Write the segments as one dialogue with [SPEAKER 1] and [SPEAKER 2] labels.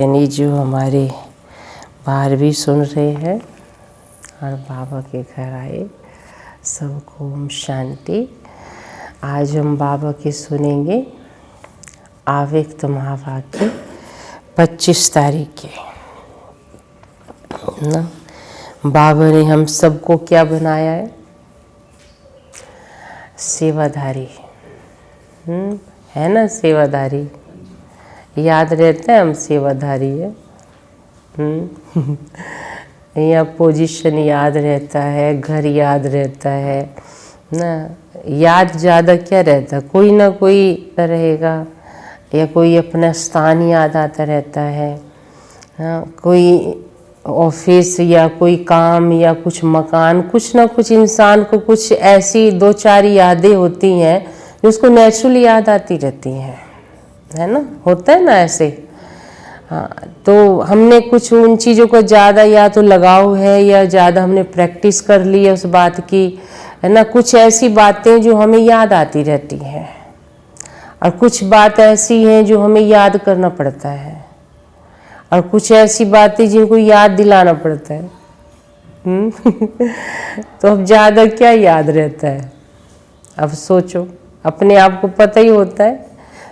[SPEAKER 1] यानी जो हमारे बाहर भी सुन रहे हैं और बाबा के घर आए सबको ओम शांति। आज हम बाबा के सुनेंगे आव्यक्त महावाक्य 25 तारीख के ना। बाबा ने हम सबको क्या बनाया है? सेवाधारी। है ना, सेवाधारी। याद रहता है हम सेवाधारी है। या पोजीशन याद रहता है, घर याद रहता है ना। याद ज़्यादा क्या रहता है, कोई ना कोई रहेगा या कोई अपना स्थान याद आता रहता है ना। कोई ऑफिस या कोई काम या कुछ मकान, कुछ ना कुछ इंसान को कुछ ऐसी दो चार यादें होती हैं जो उसको नेचुरली याद आती रहती हैं, है ना। होता है ना ऐसे। हाँ, तो हमने कुछ उन चीज़ों को ज़्यादा या तो लगाव है या ज़्यादा हमने प्रैक्टिस कर ली है उस बात की, है ना। कुछ ऐसी बातें जो हमें याद आती रहती हैं और कुछ बात ऐसी हैं जो हमें याद करना पड़ता है और कुछ ऐसी बातें जिनको याद दिलाना पड़ता है। तो अब ज़्यादा क्या याद रहता है? अब सोचो, अपने आप को पता ही होता है।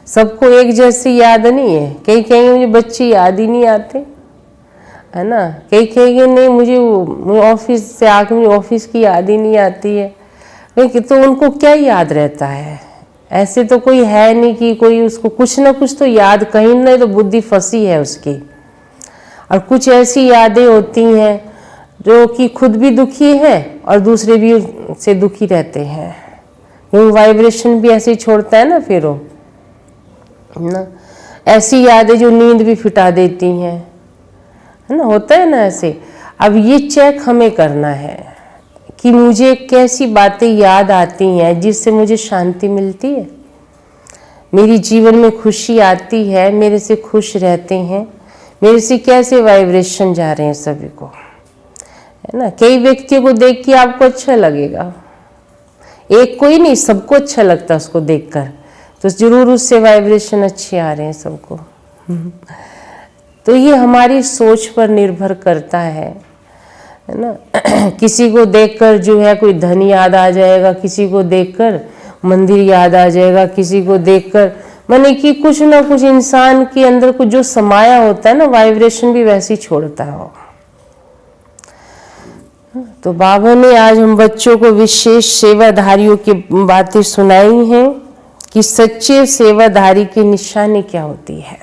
[SPEAKER 1] सबको एक जैसी याद नहीं है। कई कहेंगे मुझे बच्चे याद ही नहीं आते, है ना। कई कहेंगे नहीं मुझे ऑफिस से आके मुझे ऑफिस की याद ही नहीं आती है। लेकिन तो उनको क्या याद रहता है? ऐसे तो कोई है नहीं कि कोई उसको कुछ ना कुछ तो याद, कहीं ना तो बुद्धि फंसी है उसकी। और कुछ ऐसी यादें होती हैं जो कि खुद भी दुखी है और दूसरे भी से दुखी रहते हैं। वो वाइब्रेशन भी ऐसे ही छोड़ता है ना फिर वो, ना। ऐसी यादें जो नींद भी फिटा देती हैं, है ना। होता है ना ऐसे। अब ये चेक हमें करना है कि मुझे कैसी बातें याद आती हैं जिससे मुझे शांति मिलती है, मेरी जीवन में खुशी आती है, मेरे से खुश रहते हैं, मेरे से कैसे वाइब्रेशन जा रहे हैं सभी को, है ना। कई व्यक्तियों को देख के आपको अच्छा लगेगा, एक कोई नहीं, सबको अच्छा लगता है उसको देखकर, तो जरूर उससे वाइब्रेशन अच्छे आ रहे हैं सबको। तो ये हमारी सोच पर निर्भर करता है ना। किसी को देखकर जो है कोई धन याद आ जाएगा, किसी को देखकर मंदिर याद आ जाएगा, किसी को देखकर माने कि कुछ ना कुछ इंसान के अंदर कुछ जो समाया होता है ना, वाइब्रेशन भी वैसे ही छोड़ता है। तो बाबा ने आज हम बच्चों को विशेष सेवाधारियों की बातें सुनाई हैं कि सच्चे सेवाधारी की निशानी क्या होती है।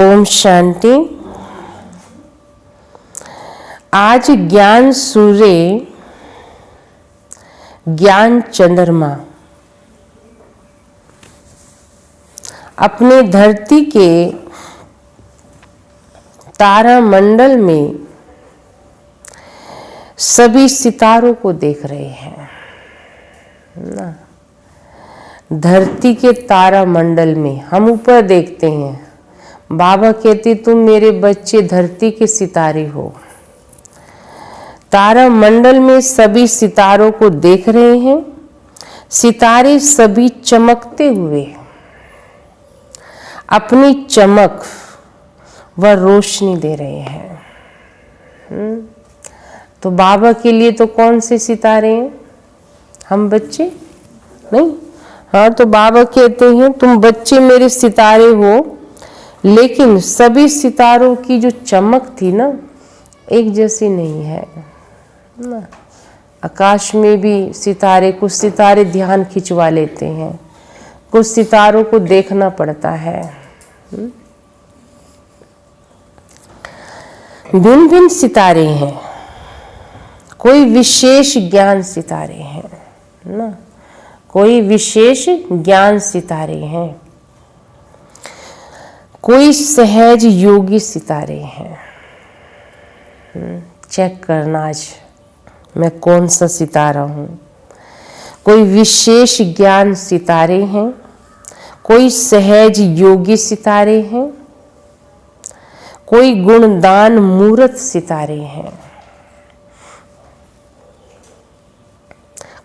[SPEAKER 1] ओम शांति। आज ज्ञान सूर्य, ज्ञान चंद्रमा अपने धरती के तारा मंडल में सभी सितारों को देख रहे हैं ना। धरती के तारा मंडल में हम ऊपर देखते हैं। बाबा कहते तुम मेरे बच्चे धरती के सितारे हो। तारा मंडल में सभी सितारों को देख रहे हैं। सितारे सभी चमकते हुए अपनी चमक व रोशनी दे रहे हैं। तो बाबा के लिए तो कौन से सितारे हैं? हम बच्चे नहीं। हाँ, तो बाबा कहते हैं तुम बच्चे मेरे सितारे हो, लेकिन सभी सितारों की जो चमक थी ना, एक जैसी नहीं है ना। आकाश में भी सितारे, कुछ सितारे ध्यान खिंचवा लेते हैं, कुछ सितारों को देखना पड़ता है। भिन्न भिन्न सितारे हैं। कोई विशेष ज्ञान सितारे हैं ना, कोई विशेष ज्ञान सितारे हैं, कोई सहज योगी सितारे हैं। चेक करना आज मैं कौन सा सितारा हूँ। कोई विशेष ज्ञान सितारे हैं, कोई सहज योगी सितारे हैं, कोई गुणदान मूर्त सितारे हैं,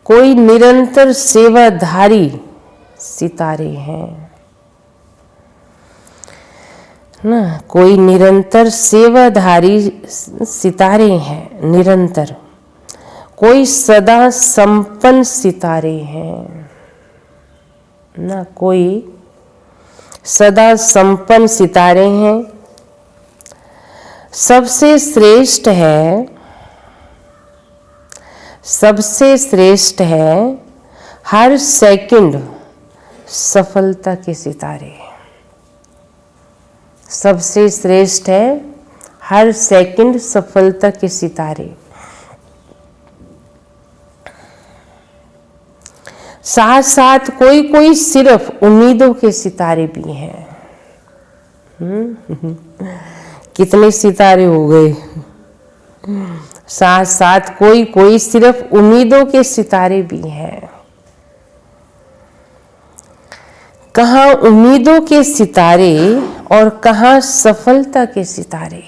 [SPEAKER 1] कोई निरंतर सेवाधारी सितारे हैं, ना, कोई निरंतर सेवाधारी सितारे हैं, निरंतर। कोई सदा संपन्न सितारे हैं ना, कोई सदा संपन्न सितारे हैं। सबसे श्रेष्ठ है, सबसे श्रेष्ठ है हर सेकंड सफलता के सितारे। सबसे श्रेष्ठ है हर सेकंड सफलता के सितारे। साथ साथ कोई कोई सिर्फ उम्मीदों के सितारे भी हैं। कितने सितारे हो गए। साथ साथ कोई कोई सिर्फ उम्मीदों के सितारे भी हैं। कहाँ उम्मीदों के सितारे और कहाँ सफलता के सितारे।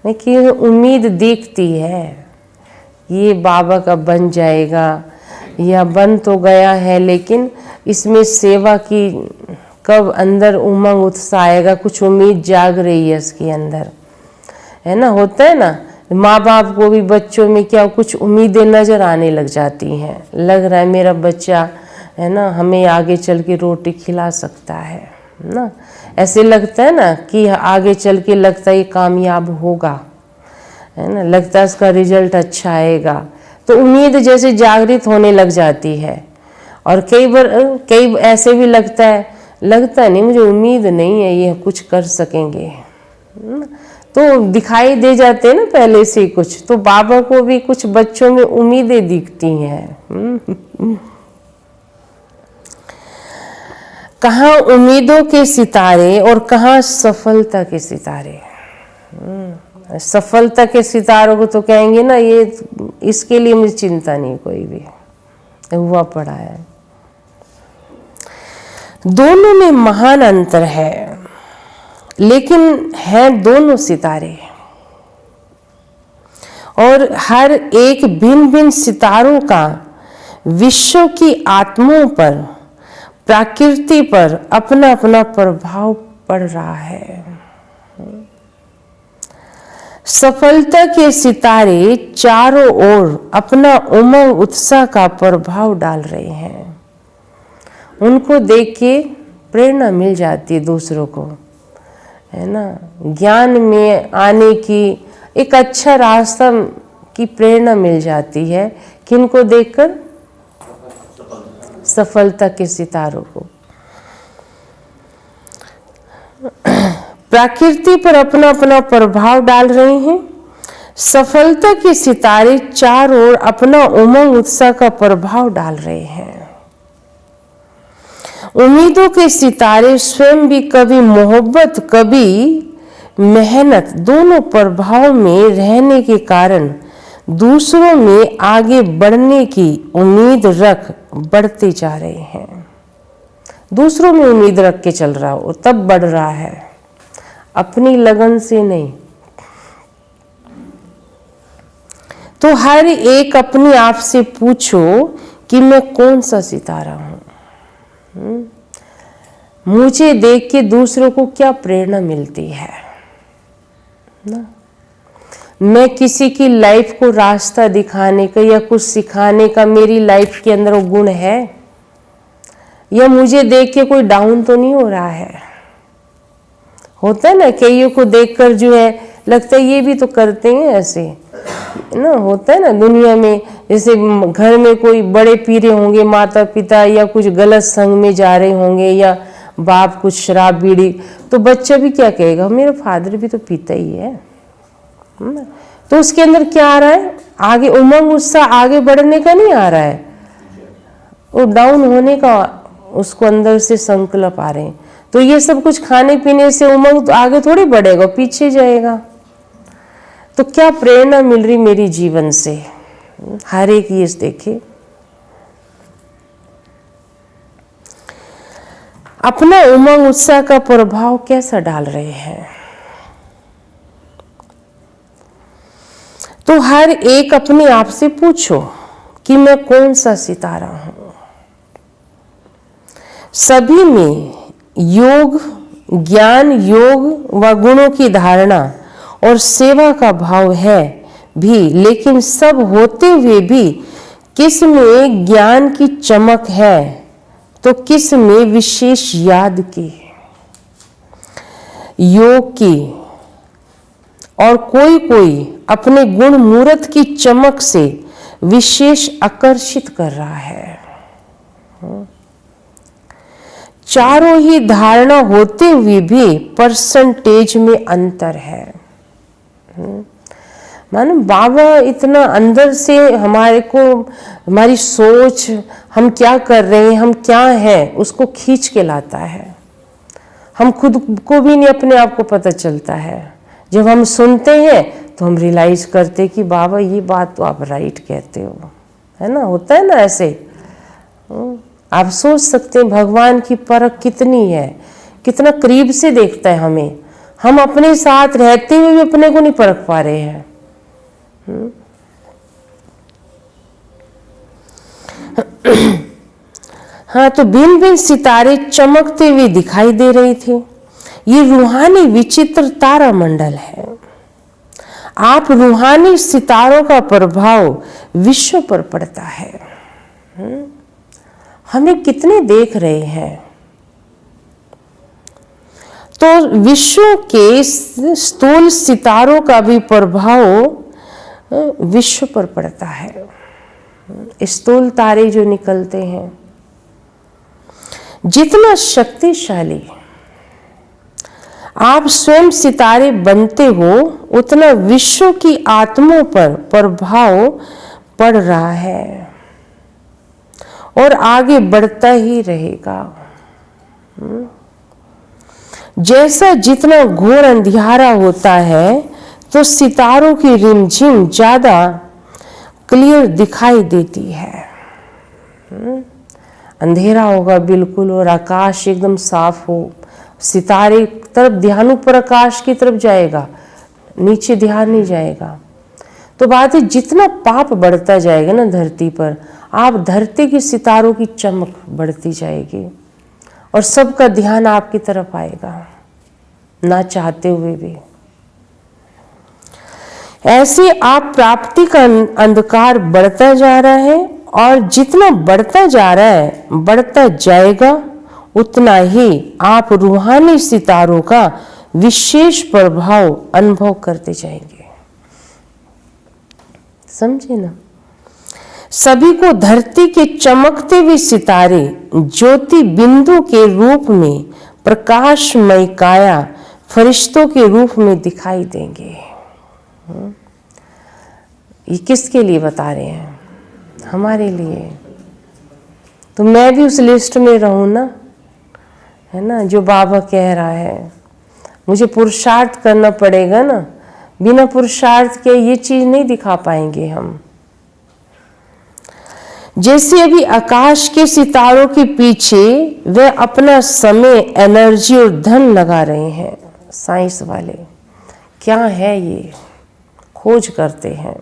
[SPEAKER 1] देखिए, उम्मीद दिखती है, ये बाबा का बन जाएगा या बन तो गया है, लेकिन इसमें सेवा की कब अंदर उमंग उत्साह आएगा, कुछ उम्मीद जाग रही है इसके अंदर, है ना। होता है ना, माँ बाप को भी बच्चों में क्या कुछ उम्मीदें नजर आने लग जाती हैं। लग रहा है मेरा बच्चा, है ना, हमें आगे चल के रोटी खिला सकता है ना। ऐसे लगता है ना कि आगे चल के लगता है ये कामयाब होगा, है ना, लगता है इसका रिजल्ट अच्छा आएगा, तो उम्मीद जैसे जागृत होने लग जाती है। और कई बार कई ऐसे भी लगता है नहीं, मुझे उम्मीद नहीं है ये कुछ कर सकेंगे, तो दिखाई दे जाते हैं ना पहले से कुछ। तो बाबा को भी कुछ बच्चों में उम्मीदें दिखती हैं। कहाँ उम्मीदों के सितारे और कहाँ सफलता के सितारे। सफलता के सितारों को तो कहेंगे ना, ये इसके लिए मुझे चिंता नहीं कोई भी, हुआ पड़ा है। दोनों में महान अंतर है, लेकिन हैं दोनों सितारे, और हर एक भिन्न भिन्न सितारों का विश्व की आत्माओं पर, प्रकृति पर अपना अपना प्रभाव पड़ रहा है। सफलता के सितारे चारों ओर अपना उमंग उत्साह का प्रभाव डाल रहे हैं। उनको देख के प्रेरणा मिल जाती है दूसरों को, है ना। ज्ञान में आने की एक अच्छा रास्ता की प्रेरणा मिल जाती है। किनको देखकर? सफलता के सितारों को। प्रकृति पर अपना अपना प्रभाव डाल रहे हैं। सफलता के सितारे चारों ओर अपना उमंग उत्साह का प्रभाव डाल रहे हैं। उम्मीदों के सितारे स्वयं भी कभी मोहब्बत कभी मेहनत दोनों प्रभाव में रहने के कारण दूसरों में आगे बढ़ने की उम्मीद रख बढ़ते जा रहे हैं। दूसरों में उम्मीद रख के चल रहा हो तब बढ़ रहा है, अपनी लगन से नहीं। तो हर एक अपने आप से पूछो कि मैं कौन सा सितारा हूं। मुझे देख के दूसरों को क्या प्रेरणा मिलती है ना। मैं किसी की लाइफ को रास्ता दिखाने का या कुछ सिखाने का मेरी लाइफ के अंदर वो गुण है, या मुझे देख के कोई डाउन तो नहीं हो रहा है। होता है ना, कईयों को देखकर जो है लगता है ये भी तो करते हैं ऐसे ना। होता है ना दुनिया में, जैसे घर में कोई बड़े पीरे होंगे, माता पिता, या कुछ गलत संग में जा रहे होंगे, या बाप कुछ शराब बीड़ी, तो बच्चा भी क्या कहेगा, मेरा फादर भी तो पीता ही है। तो उसके अंदर क्या आ रहा है, आगे उमंग उत्साह आगे बढ़ने का नहीं आ रहा है, वो डाउन होने का उसको अंदर से संकल्प आ रहे हैं। तो ये सब कुछ खाने पीने से उमंग तो आगे थोड़ी बढ़ेगा, पीछे जाएगा। तो क्या प्रेरणा मिल रही मेरी जीवन से, हर एक ये देखे। अपना उमंग उत्साह का प्रभाव कैसा डाल रहे हैं। तो हर एक अपने आप से पूछो कि मैं कौन सा सितारा हूं। सभी में योग ज्ञान, योग व गुणों की धारणा और सेवा का भाव है भी, लेकिन सब होते हुए भी किस में ज्ञान की चमक है तो किस में विशेष याद की, योग की, और कोई कोई अपने गुण मूर्त की चमक से विशेष आकर्षित कर रहा है। चारों ही धारणा होते हुए भी परसेंटेज में अंतर है। मानो बाबा इतना अंदर से हमारे को, हमारी सोच, हम क्या कर रहे हैं, हम क्या हैं, उसको खींच के लाता है। हम खुद को भी नहीं अपने आप को पता चलता है। जब हम सुनते हैं तो हम रियलाइज करते कि बाबा ये बात तो आप राइट कहते हो, है ना, होता है ना ऐसे। आप सोच सकते हैं भगवान की परख कितनी है, कितना करीब से देखता है हमें। हम अपने साथ रहते हुए भी अपने को नहीं परख पा रहे हैं। हाँ, तो भिन्न भिन्न सितारे चमकते हुए दिखाई दे रही थी। ये रूहानी विचित्र तारा मंडल है। आप रूहानी सितारों का प्रभाव विश्व पर पड़ता है। हमें कितने देख रहे हैं, तो विश्व के स्थूल सितारों का भी प्रभाव विश्व पर पड़ता है। स्थूल तारे जो निकलते हैं, जितना शक्तिशाली आप स्वयं सितारे बनते हो, उतना विश्व की आत्माओं पर प्रभाव पड़ रहा है और आगे बढ़ता ही रहेगा। जैसा जितना घोर अंधियारा होता है तो सितारों की रिमझिम ज्यादा क्लियर दिखाई देती है। अंधेरा होगा बिल्कुल और आकाश एकदम साफ हो, सितारे तरफ ध्यान ऊपर आकाश की तरफ जाएगा, नीचे ध्यान नहीं जाएगा। तो बात है जितना पाप बढ़ता जाएगा ना धरती पर, आप धरती की सितारों की चमक बढ़ती जाएगी और सबका ध्यान आपकी तरफ आएगा, ना चाहते हुए भी। ऐसे आप प्राप्ति का अंधकार बढ़ता जा रहा है और जितना बढ़ता जा रहा है, बढ़ता जाएगा, उतना ही आप रूहानी सितारों का विशेष प्रभाव अनुभव करते जाएंगे। समझे ना? सभी को धरती के चमकते हुए सितारे ज्योति बिंदु के रूप में प्रकाशमय काया फरिश्तों के रूप में दिखाई देंगे। ये किसके लिए बता रहे हैं? हमारे लिए। तो मैं भी उस लिस्ट में रहूं ना, है ना, जो बाबा कह रहा है। मुझे पुरुषार्थ करना पड़ेगा ना, बिना पुरुषार्थ के ये चीज नहीं दिखा पाएंगे हम। जैसे अभी आकाश के सितारों के पीछे वे अपना समय, एनर्जी और धन लगा रहे हैं, साइंस वाले। क्या है ये? खोज करते हैं।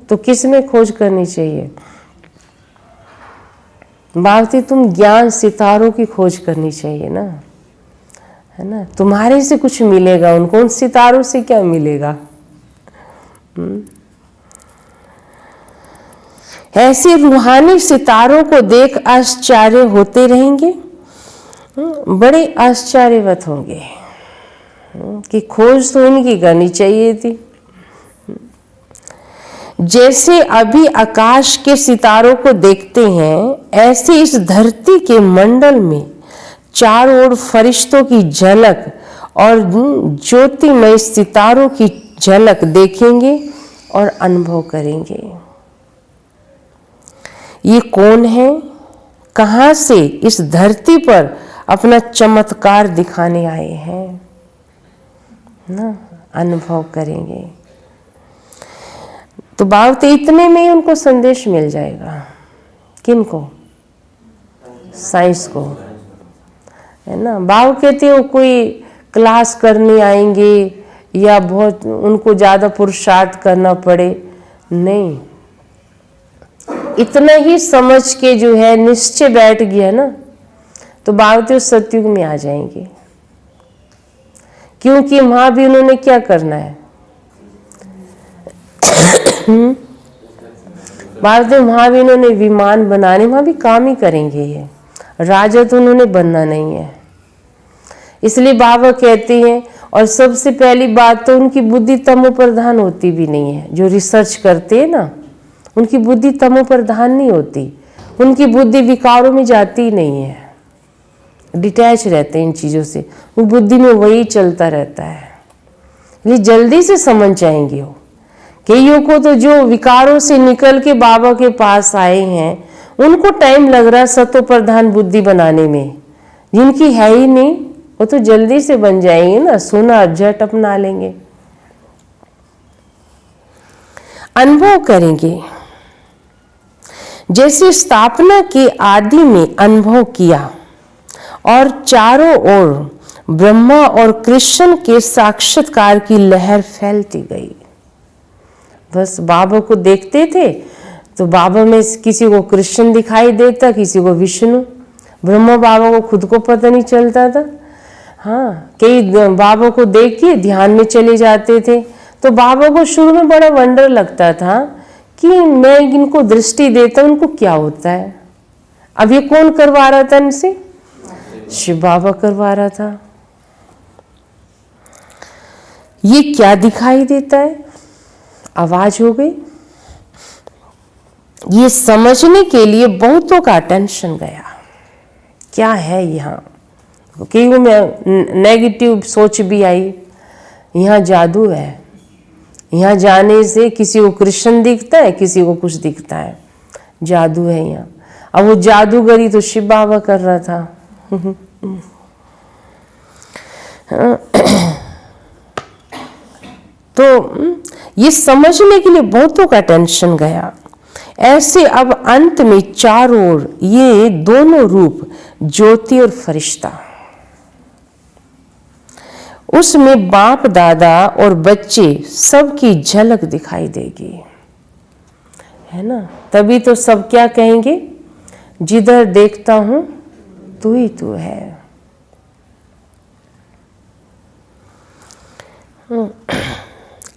[SPEAKER 1] तो किस में खोज करनी चाहिए? बाबती तुम ज्ञान सितारों की खोज करनी चाहिए ना, है ना। तुम्हारे से कुछ मिलेगा उनको, उन सितारों से क्या मिलेगा? ऐसे रूहानी सितारों को देख आश्चर्य होते रहेंगे, बड़े आश्चर्यवत होंगे कि खोज तो इनकी करनी चाहिए थी। जैसे अभी आकाश के सितारों को देखते हैं, ऐसे इस धरती के मंडल में चारों ओर फरिश्तों की झलक और ज्योतिमय सितारों की झलक देखेंगे और अनुभव करेंगे। ये कौन है? कहां से इस धरती पर अपना चमत्कार दिखाने आए हैं ना? अनुभव करेंगे। तो बाबा इतने में ही उनको संदेश मिल जाएगा। किनको? साइंस को, है ना। बाबा कहते हो कोई क्लास करने आएंगे या बहुत उनको ज़्यादा पुरुषार्थ करना पड़े, नहीं। इतना ही समझ के जो है निश्चय बैठ गया ना, तो बाबा उस सतयुग में आ जाएंगे, क्योंकि वहां भी उन्होंने क्या करना है, बाबा वहां भी उन्होंने विमान बनाने, वहां भी काम ही करेंगे ये, राजा तो उन्होंने बनना नहीं है। इसलिए बाबा कहते हैं, और सबसे पहली बात तो उनकी बुद्धि तमो प्रधान होती भी नहीं है। जो रिसर्च करते हैं ना, उनकी बुद्धि तमो प्रधान नहीं होती, उनकी बुद्धि विकारों में जाती ही नहीं है, डिटैच रहते हैं इन चीज़ों से, वो बुद्धि में वही चलता रहता है। ये जल्दी से समझ जाएंगे वो। कईयों को तो जो विकारों से निकल के बाबा के पास आए हैं, उनको टाइम लग रहा है सतो प्रधान बुद्धि बनाने में, जिनकी है ही नहीं वो तो जल्दी से बन जाएंगे ना, सुना झट अपना लेंगे। अनुभव करेंगे, जैसे स्थापना के आदि में अनुभव किया और चारों ओर ब्रह्मा और कृष्ण के साक्षात्कार की लहर फैलती गई। बस बाबा को देखते थे तो बाबा में किसी को कृष्ण दिखाई देता, किसी को विष्णु, ब्रह्मा बाबा को खुद को पता नहीं चलता था। हाँ, कई बाबा को देख के ध्यान में चले जाते थे, तो बाबा को शुरू में बड़ा वंडर लगता था कि मैं इनको दृष्टि देता हूं, उनको क्या होता है। अब ये कौन करवा रहा था इनसे? शिव बाबा करवा रहा था। ये क्या दिखाई देता है? आवाज हो गई। ये समझने के लिए बहुतों का अटेंशन गया, क्या है यहाँ। कईयों में नेगेटिव सोच भी आई, यहाँ जादू है, यहाँ जाने से किसी को कृष्ण दिखता है, किसी को कुछ दिखता है, जादू है यहाँ। अब वो जादूगरी तो शिव बाबा कर रहा था। तो ये समझने के लिए बहुतों का टेंशन गया। ऐसे अब अंत में चारों ओर ये दोनों रूप, ज्योति और फरिश्ता, उसमें बाप दादा और बच्चे सबकी झलक दिखाई देगी, है ना। तभी तो सब क्या कहेंगे, जिधर देखता हूं तू ही तू है।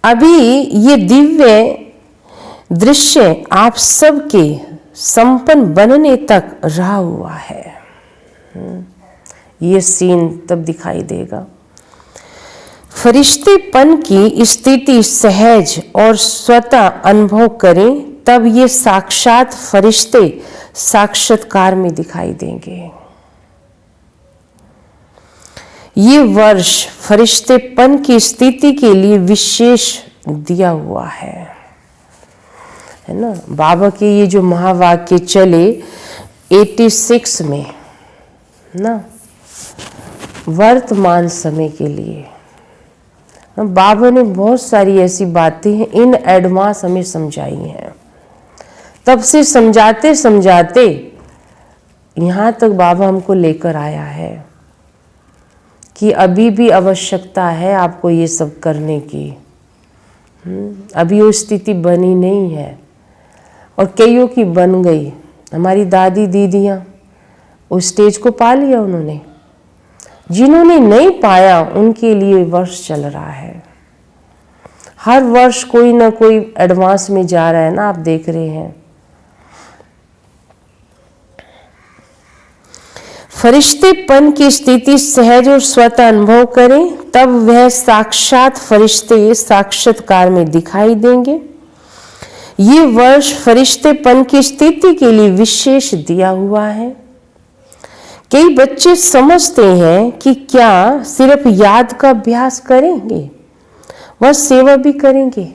[SPEAKER 1] अभी ये दिव्य दृश्य आप सबके संपन्न बनने तक रहा हुआ है। ये सीन तब दिखाई देगा। फरिश्तेपन की स्थिति सहज और स्वतः अनुभव करें, तब ये साक्षात फरिश्ते साक्षात्कार में दिखाई देंगे। ये वर्ष फरिश्तेपन की स्थिति के लिए विशेष दिया हुआ है ना। बाबा के ये जो महावाक्य चले 86 में ना, वर्तमान समय के लिए बाबा ने बहुत सारी ऐसी बातें हैं इन एडवांस हमें समझाई हैं। तब से समझाते समझाते यहाँ तक बाबा हमको लेकर आया है कि अभी भी आवश्यकता है आपको ये सब करने की। अभी वो स्थिति बनी नहीं है, और कईयों की बन गई। हमारी दादी दीदियाँ उस स्टेज को पा लिया उन्होंने, जिन्होंने नहीं पाया उनके लिए वर्ष चल रहा है। हर वर्ष कोई ना कोई एडवांस में जा रहा है ना, आप देख रहे हैं। फरिश्तेपन की स्थिति सहज और स्वतः अनुभव करें, तब वह साक्षात फरिश्ते साक्षात्कार में दिखाई देंगे। ये वर्ष फरिश्तेपन की स्थिति के लिए विशेष दिया हुआ है। कई बच्चे समझते हैं कि क्या सिर्फ याद का अभ्यास करेंगे, वह सेवा भी करेंगे,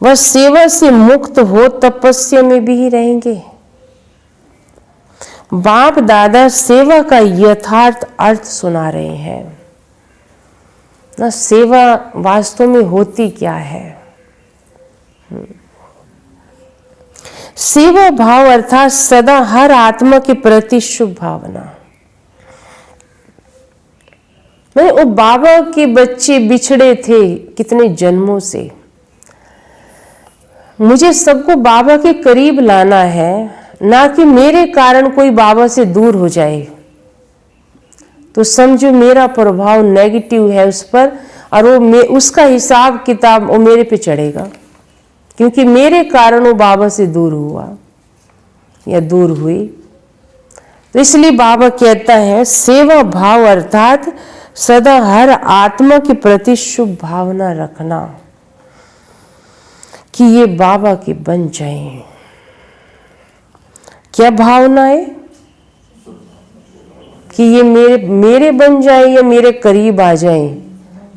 [SPEAKER 1] वह सेवा से मुक्त हो तपस्या में भी ही रहेंगे। बाप दादा सेवा का यथार्थ अर्थ सुना रहे हैं ना। सेवा वास्तव में होती क्या है? सेवा भाव अर्थात सदा हर आत्मा के प्रति शुभ भावना। वो बाबा के बच्चे बिछड़े थे कितने जन्मों से। मुझे सबको बाबा के करीब लाना है, ना कि मेरे कारण कोई बाबा से दूर हो जाए तो समझो मेरा प्रभाव नेगेटिव है उस पर, और वो उसका हिसाब किताब वो मेरे पे चढ़ेगा, क्योंकि मेरे कारण वो बाबा से दूर हुआ या दूर हुई। तो इसलिए बाबा कहता है सेवा भाव अर्थात सदा हर आत्मा के प्रति शुभ भावना रखना कि ये बाबा के बन जाएं। क्या भावना है कि ये मेरे बन जाए या मेरे करीब आ जाए।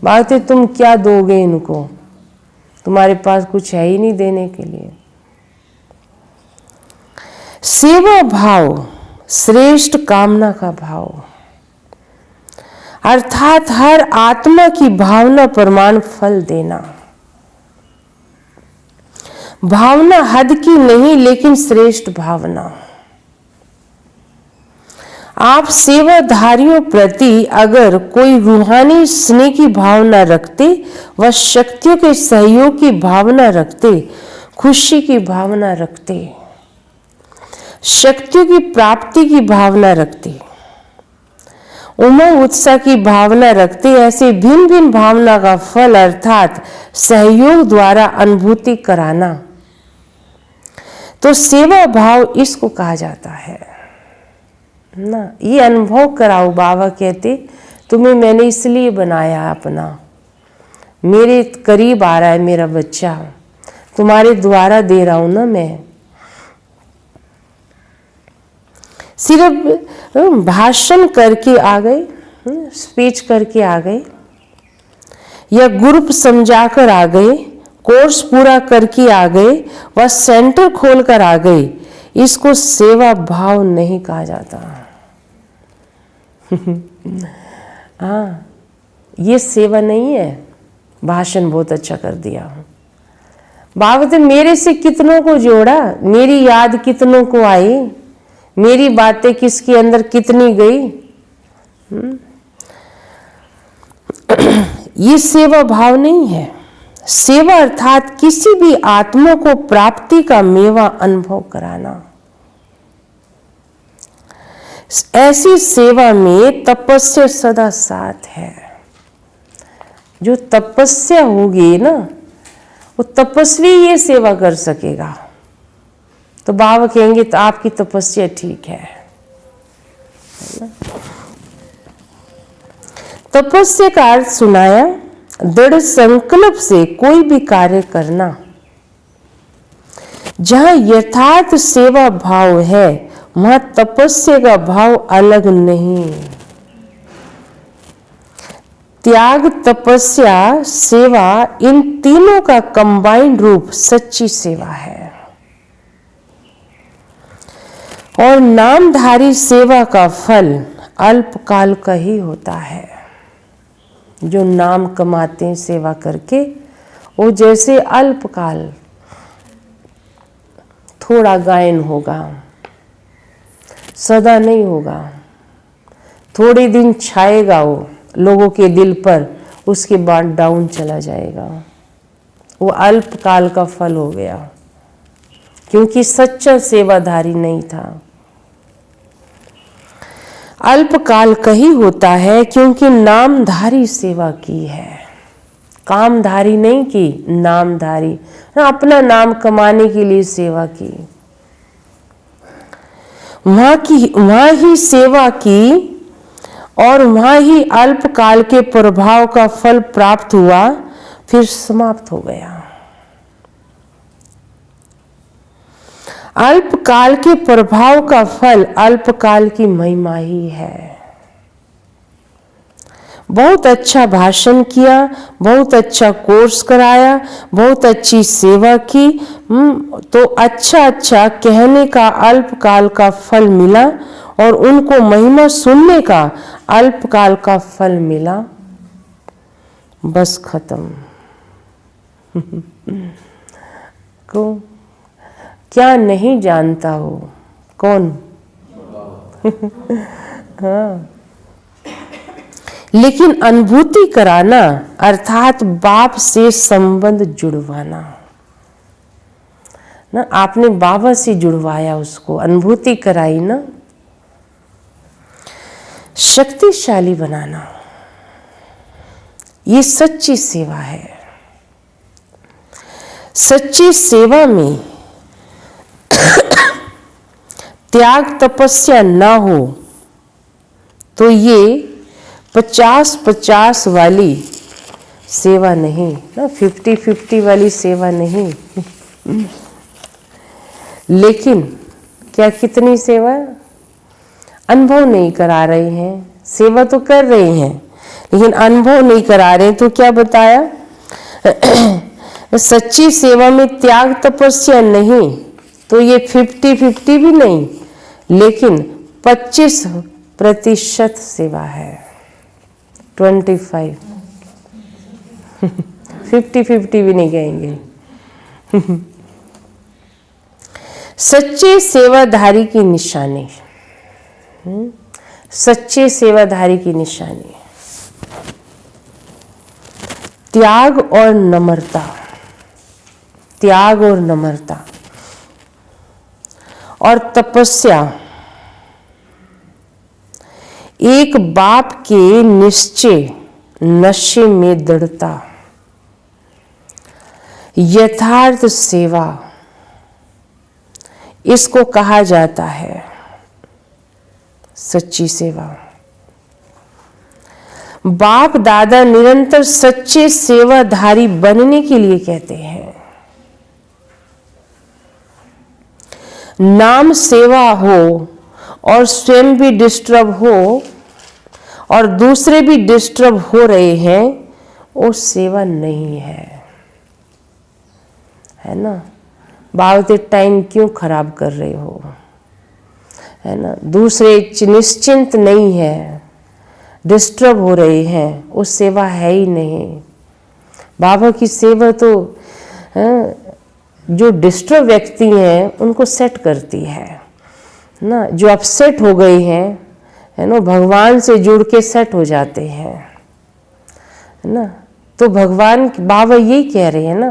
[SPEAKER 1] बात है तुम क्या दोगे इनको, तुम्हारे पास कुछ है ही नहीं देने के लिए। सेवा भाव श्रेष्ठ कामना का भाव अर्थात हर आत्मा की भावना प्रमाण फल देना। भावना हद की नहीं लेकिन श्रेष्ठ भावना। आप सेवाधारियों प्रति अगर कोई रूहानी स्नेह की भावना रखते, व शक्तियों के सहयोग की भावना रखते, खुशी की भावना रखते, शक्तियों की प्राप्ति की भावना रखते, उमंग उत्साह की भावना रखते, ऐसे भिन्न भिन्न भावना का फल अर्थात सहयोग द्वारा अनुभूति कराना, तो सेवा भाव इसको कहा जाता है ना। ये अनुभव कराओ। बाबा कहते तुम्हें मैंने इसलिए बनाया अपना, मेरे करीब आ रहा है मेरा बच्चा, तुम्हारे द्वारा दे रहा हूं ना मैं। सिर्फ भाषण करके आ गए, स्पीच करके आ गए, या ग्रुप समझाकर आ गए, कोर्स पूरा करके आ गए, व सेंटर खोलकर आ गए, इसको सेवा भाव नहीं कहा जाता। हाँ, ये सेवा नहीं है। भाषण बहुत अच्छा कर दिया हूँ, बाबा ने मेरे से कितनों को जोड़ा, मेरी याद कितनों को आई, मेरी बातें किसके अंदर कितनी गई। ये सेवा भाव नहीं है। सेवा अर्थात किसी भी आत्मा को प्राप्ति का मेवा अनुभव कराना। ऐसी सेवा में तपस्या सदा साथ है। जो तपस्या होगी ना, वो तपस्वी ये सेवा कर सकेगा। तो बाबा कहेंगे तो आपकी तपस्या ठीक है। तपस्या का अर्थ सुनाया, दृढ़ संकल्प से कोई भी कार्य करना। जहां यथार्थ सेवा भाव है वहां तपस्या का भाव अलग नहीं। त्याग, तपस्या, सेवा, इन तीनों का कंबाइंड रूप सच्ची सेवा है। और नामधारी सेवा का फल अल्पकाल का ही होता है। जो नाम कमाते हैं सेवा करके, वो जैसे अल्पकाल थोड़ा गायन होगा, सदा नहीं होगा। थोड़े दिन छाएगा वो लोगों के दिल पर, उसके बाद डाउन चला जाएगा। वो अल्पकाल का फल हो गया, क्योंकि सच्चा सेवाधारी नहीं था। अल्पकाल का ही होता है क्योंकि नामधारी सेवा की है, कामधारी नहीं की, नामधारी। अपना नाम कमाने के लिए सेवा की, वहां ही सेवा की, और वहां ही अल्पकाल के प्रभाव का फल प्राप्त हुआ, फिर समाप्त हो गया। अल्पकाल के प्रभाव का फल अल्पकाल की महिमा ही है। बहुत अच्छा भाषण किया, बहुत अच्छा कोर्स कराया, बहुत अच्छी सेवा की, तो अच्छा अच्छा कहने का अल्पकाल का फल मिला, और उनको महिमा सुनने का अल्पकाल का फल मिला, बस खत्म। को क्या नहीं जानता हो? कौन? हाँ, लेकिन अनुभूति कराना अर्थात बाप से संबंध जुड़वाना। ना, आपने बाबा से जुड़वाया, उसको अनुभूति कराई ना। शक्तिशाली बनाना, ये सच्ची सेवा है। सच्ची सेवा में त्याग तपस्या ना हो तो ये 50-50 वाली सेवा नहीं ना, 50-50 वाली सेवा नहीं। लेकिन क्या कितनी सेवा? अनुभव नहीं करा रहे हैं, सेवा तो कर रहे हैं लेकिन अनुभव नहीं करा रहे हैं। तो क्या बताया? सच्ची सेवा में त्याग तपस्या नहीं तो ये 50-50 भी नहीं, लेकिन 25% सेवा है। 25 50-50 भी नहीं कहेंगे। सच्चे सेवाधारी की निशानी, सच्चे सेवाधारी की निशानी त्याग और नम्रता, त्याग और नम्रता और तपस्या। एक बाप के निश्चय नशे में दृढ़ता, यथार्थ सेवा, इसको कहा जाता है सच्ची सेवा। बाप दादा निरंतर सच्चे सेवाधारी बनने के लिए कहते हैं। नाम सेवा हो और स्वयं भी डिस्टर्ब हो और दूसरे भी डिस्टर्ब हो रहे हैं, वो सेवा नहीं है ना। बावते टाइम क्यों खराब कर रहे हो, है ना। दूसरे निश्चिंत नहीं है, डिस्टर्ब हो रहे हैं, वो सेवा है ही नहीं। बाबा की सेवा तो जो डिस्टर्ब व्यक्ति हैं उनको सेट करती है ना। जो अपसेट हो गए हैं, है ना, भगवान से जुड़ के सेट हो जाते हैं, है ना। तो भगवान, बाबा यही कह रहे हैं ना,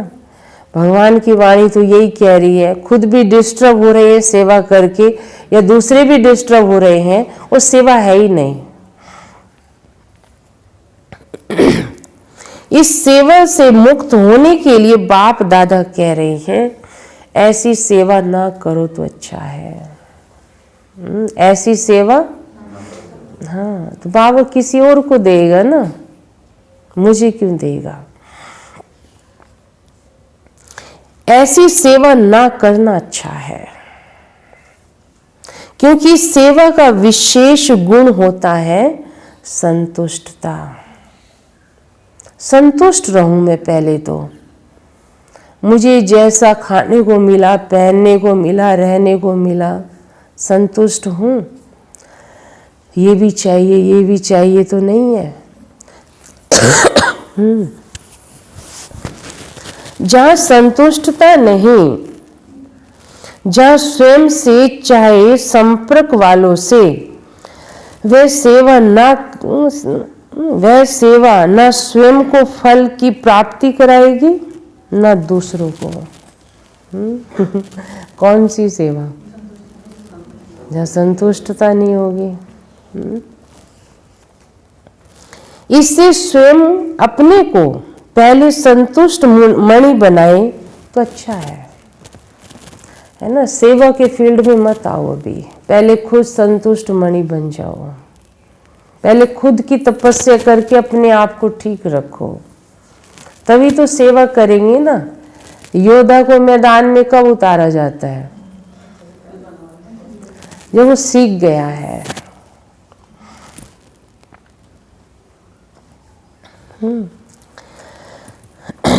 [SPEAKER 1] भगवान की वाणी तो यही कह रही है। खुद भी डिस्टर्ब हो रहे हैं सेवा करके या दूसरे भी डिस्टर्ब हो रहे हैं, वो सेवा है ही नहीं। इस सेवा से मुक्त होने के लिए बाप दादा कह रहे हैं, ऐसी सेवा ना करो तो अच्छा है। ऐसी सेवा, हाँ, तो बाबा किसी और को देगा ना, मुझे क्यों देगा। ऐसी सेवा ना करना अच्छा है, क्योंकि सेवा का विशेष गुण होता है संतुष्टता। संतुष्ट रहूं मैं, पहले तो मुझे जैसा खाने को मिला, पहनने को मिला, रहने को मिला, संतुष्ट हूं। ये भी चाहिए, ये भी चाहिए तो नहीं है। जहाँ संतुष्टता नहीं, जहाँ स्वयं से चाहे संपर्क वालों से, वह सेवा न स्वयं को फल की प्राप्ति कराएगी न दूसरों को। कौन सी सेवा? जहाँ संतुष्टता नहीं होगी। इससे स्वयं अपने को पहले संतुष्ट मणि बनाए तो अच्छा है ना। सेवा के फील्ड में मत आओ अभी, पहले खुद संतुष्ट मणि बन जाओ। पहले खुद की तपस्या करके अपने आप को ठीक रखो, तभी तो सेवा करेंगे ना। योद्धा को मैदान में कब उतारा जाता है? जब वो सीख गया है।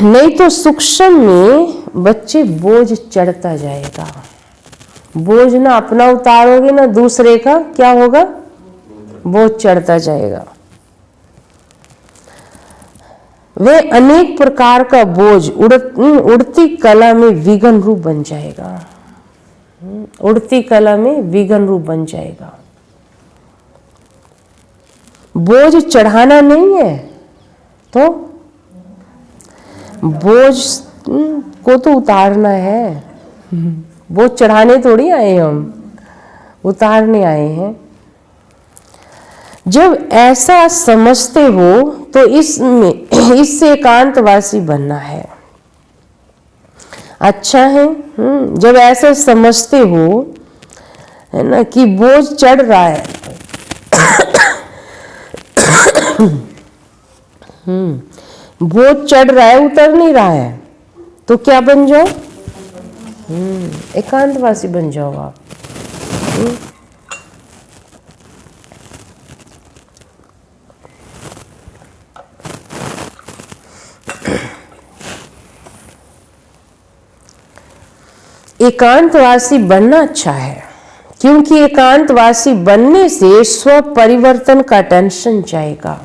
[SPEAKER 1] नहीं तो सूक्ष्म में बच्चे बोझ चढ़ता जाएगा। बोझ ना अपना उतारोगे ना दूसरे का, क्या होगा? बोझ चढ़ता जाएगा। वह अनेक प्रकार का बोझ उड़ती कला में विघन रूप बन जाएगा। उड़ती कला में विघन रूप बन जाएगा। बोझ चढ़ाना नहीं है तो बोझ को तो उतारना है। वो चढ़ाने थोड़ी आए हम, उतारने आए हैं। जब ऐसा समझते हो तो इससे एकांतवासी बनना है। अच्छा है। जब ऐसा समझते हो, है ना, कि बोझ चढ़ रहा है, बोझ चढ़ रहा है, उतर नहीं रहा है, तो क्या बन जाओ? एकांतवासी बन जाओ आप। एकांतवासी बनना अच्छा है, क्योंकि एकांतवासी बनने से स्व परिवर्तन का टेंशन जाएगा।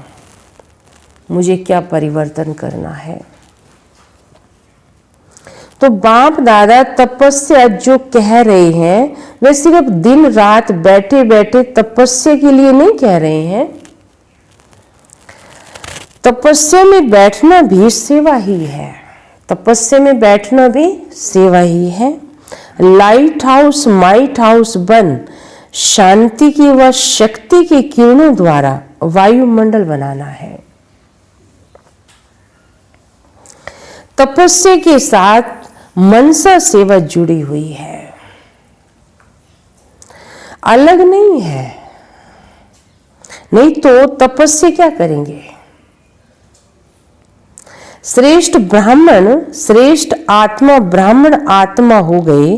[SPEAKER 1] मुझे क्या परिवर्तन करना है? तो बाप दादा तपस्या जो कह रहे हैं, वे सिर्फ दिन रात बैठे बैठे तपस्या के लिए नहीं कह रहे हैं। तपस्या में बैठना भी सेवा ही है। तपस्या में बैठना भी सेवा ही है। लाइट हाउस माइट हाउस बन शांति की व शक्ति की किरणों द्वारा वायुमंडल बनाना है। तपस्या के साथ मनसा सेवा जुड़ी हुई है, अलग नहीं है। नहीं तो तपस्या क्या करेंगे? श्रेष्ठ ब्राह्मण, श्रेष्ठ आत्मा ब्राह्मण आत्मा हो गए।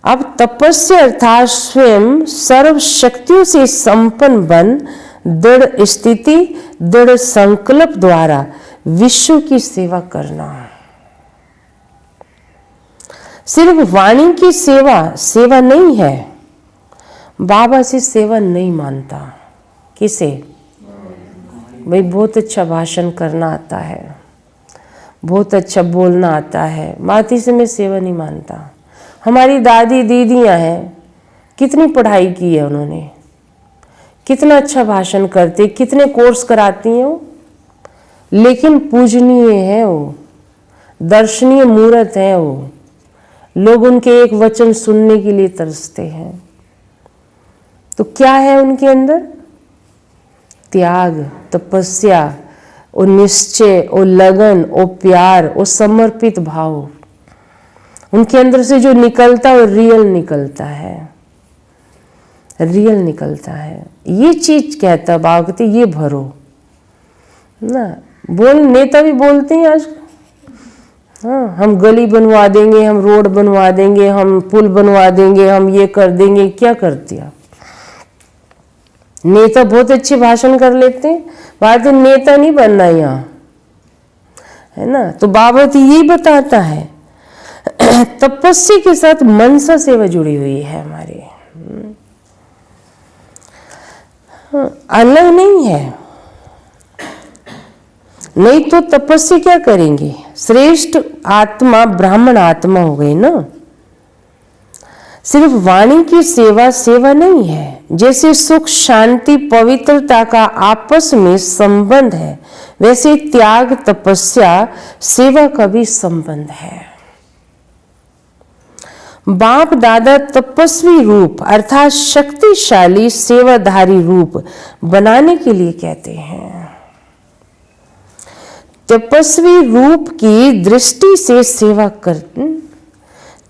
[SPEAKER 1] अब तपस्या अर्थात स्वयं सर्व शक्तियों से संपन्न बन दृढ़ स्थिति, दृढ़ संकल्प द्वारा विश्व की सेवा करना। सिर्फ वाणी की सेवा सेवा नहीं है। बाबा से सेवा नहीं मानता। किसे? भाई बहुत अच्छा भाषण करना आता है, बहुत अच्छा बोलना आता है, माती से मैं सेवा नहीं मानता। हमारी दादी दीदियां हैं, कितनी पढ़ाई की है उन्होंने, कितना अच्छा भाषण करते, कितने कोर्स कराती हैं वो, लेकिन पूजनीय है वो, दर्शनीय मूर्त है वो। लोग उनके एक वचन सुनने के लिए तरसते हैं। तो क्या है उनके अंदर? त्याग, तपस्या, और निश्चय, और लगन, और प्यार, और समर्पित भाव। उनके अंदर से जो निकलता है वो रियल निकलता है, रियल निकलता है। ये चीज कहता है बाबा कहते ये भरो ना। नेता भी बोलते हैं आज, हाँ हम गली बनवा देंगे, हम रोड बनवा देंगे, हम पुल बनवा देंगे, हम ये कर देंगे। क्या करते आप? नेता बहुत अच्छे भाषण कर लेते हैं, बात नेता नहीं बनना यहाँ, है ना। तो बाबा तो यही बताता है, तपस्या के साथ मनसा सेवा जुड़ी हुई है हमारी, अलग नहीं है। नहीं तो तपस्या क्या करेंगे? श्रेष्ठ आत्मा ब्राह्मण आत्मा हो गई ना। सिर्फ वाणी की सेवा सेवा नहीं है। जैसे सुख शांति पवित्रता का आपस में संबंध है, वैसे त्याग तपस्या सेवा का भी संबंध है। बाप दादा तपस्वी रूप अर्थात शक्तिशाली सेवाधारी रूप बनाने के लिए कहते हैं। तपस्वी रूप की दृष्टि से सेवा कर,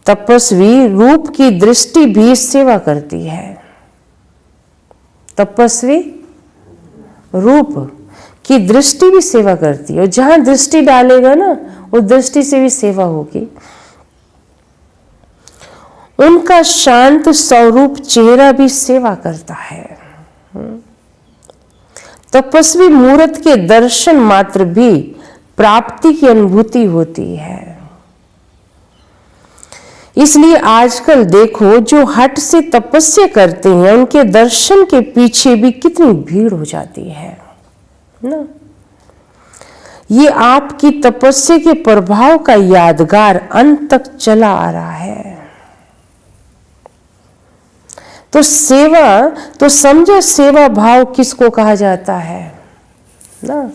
[SPEAKER 1] तपस्वी रूप की दृष्टि भी सेवा करती है। तपस्वी रूप की दृष्टि भी सेवा करती है, और जहां दृष्टि डालेगा ना उस दृष्टि से भी सेवा होगी। उनका शांत स्वरूप चेहरा भी सेवा करता है। तपस्वी मूर्त के दर्शन मात्र भी प्राप्ति की अनुभूति होती है। इसलिए आजकल देखो जो हट से तपस्या करते हैं उनके दर्शन के पीछे भी कितनी भीड़ हो जाती है ना। ये आपकी तपस्या के प्रभाव का यादगार अंत तक चला आ रहा है। तो सेवा तो समझो, सेवा भाव किसको कहा जाता है ना।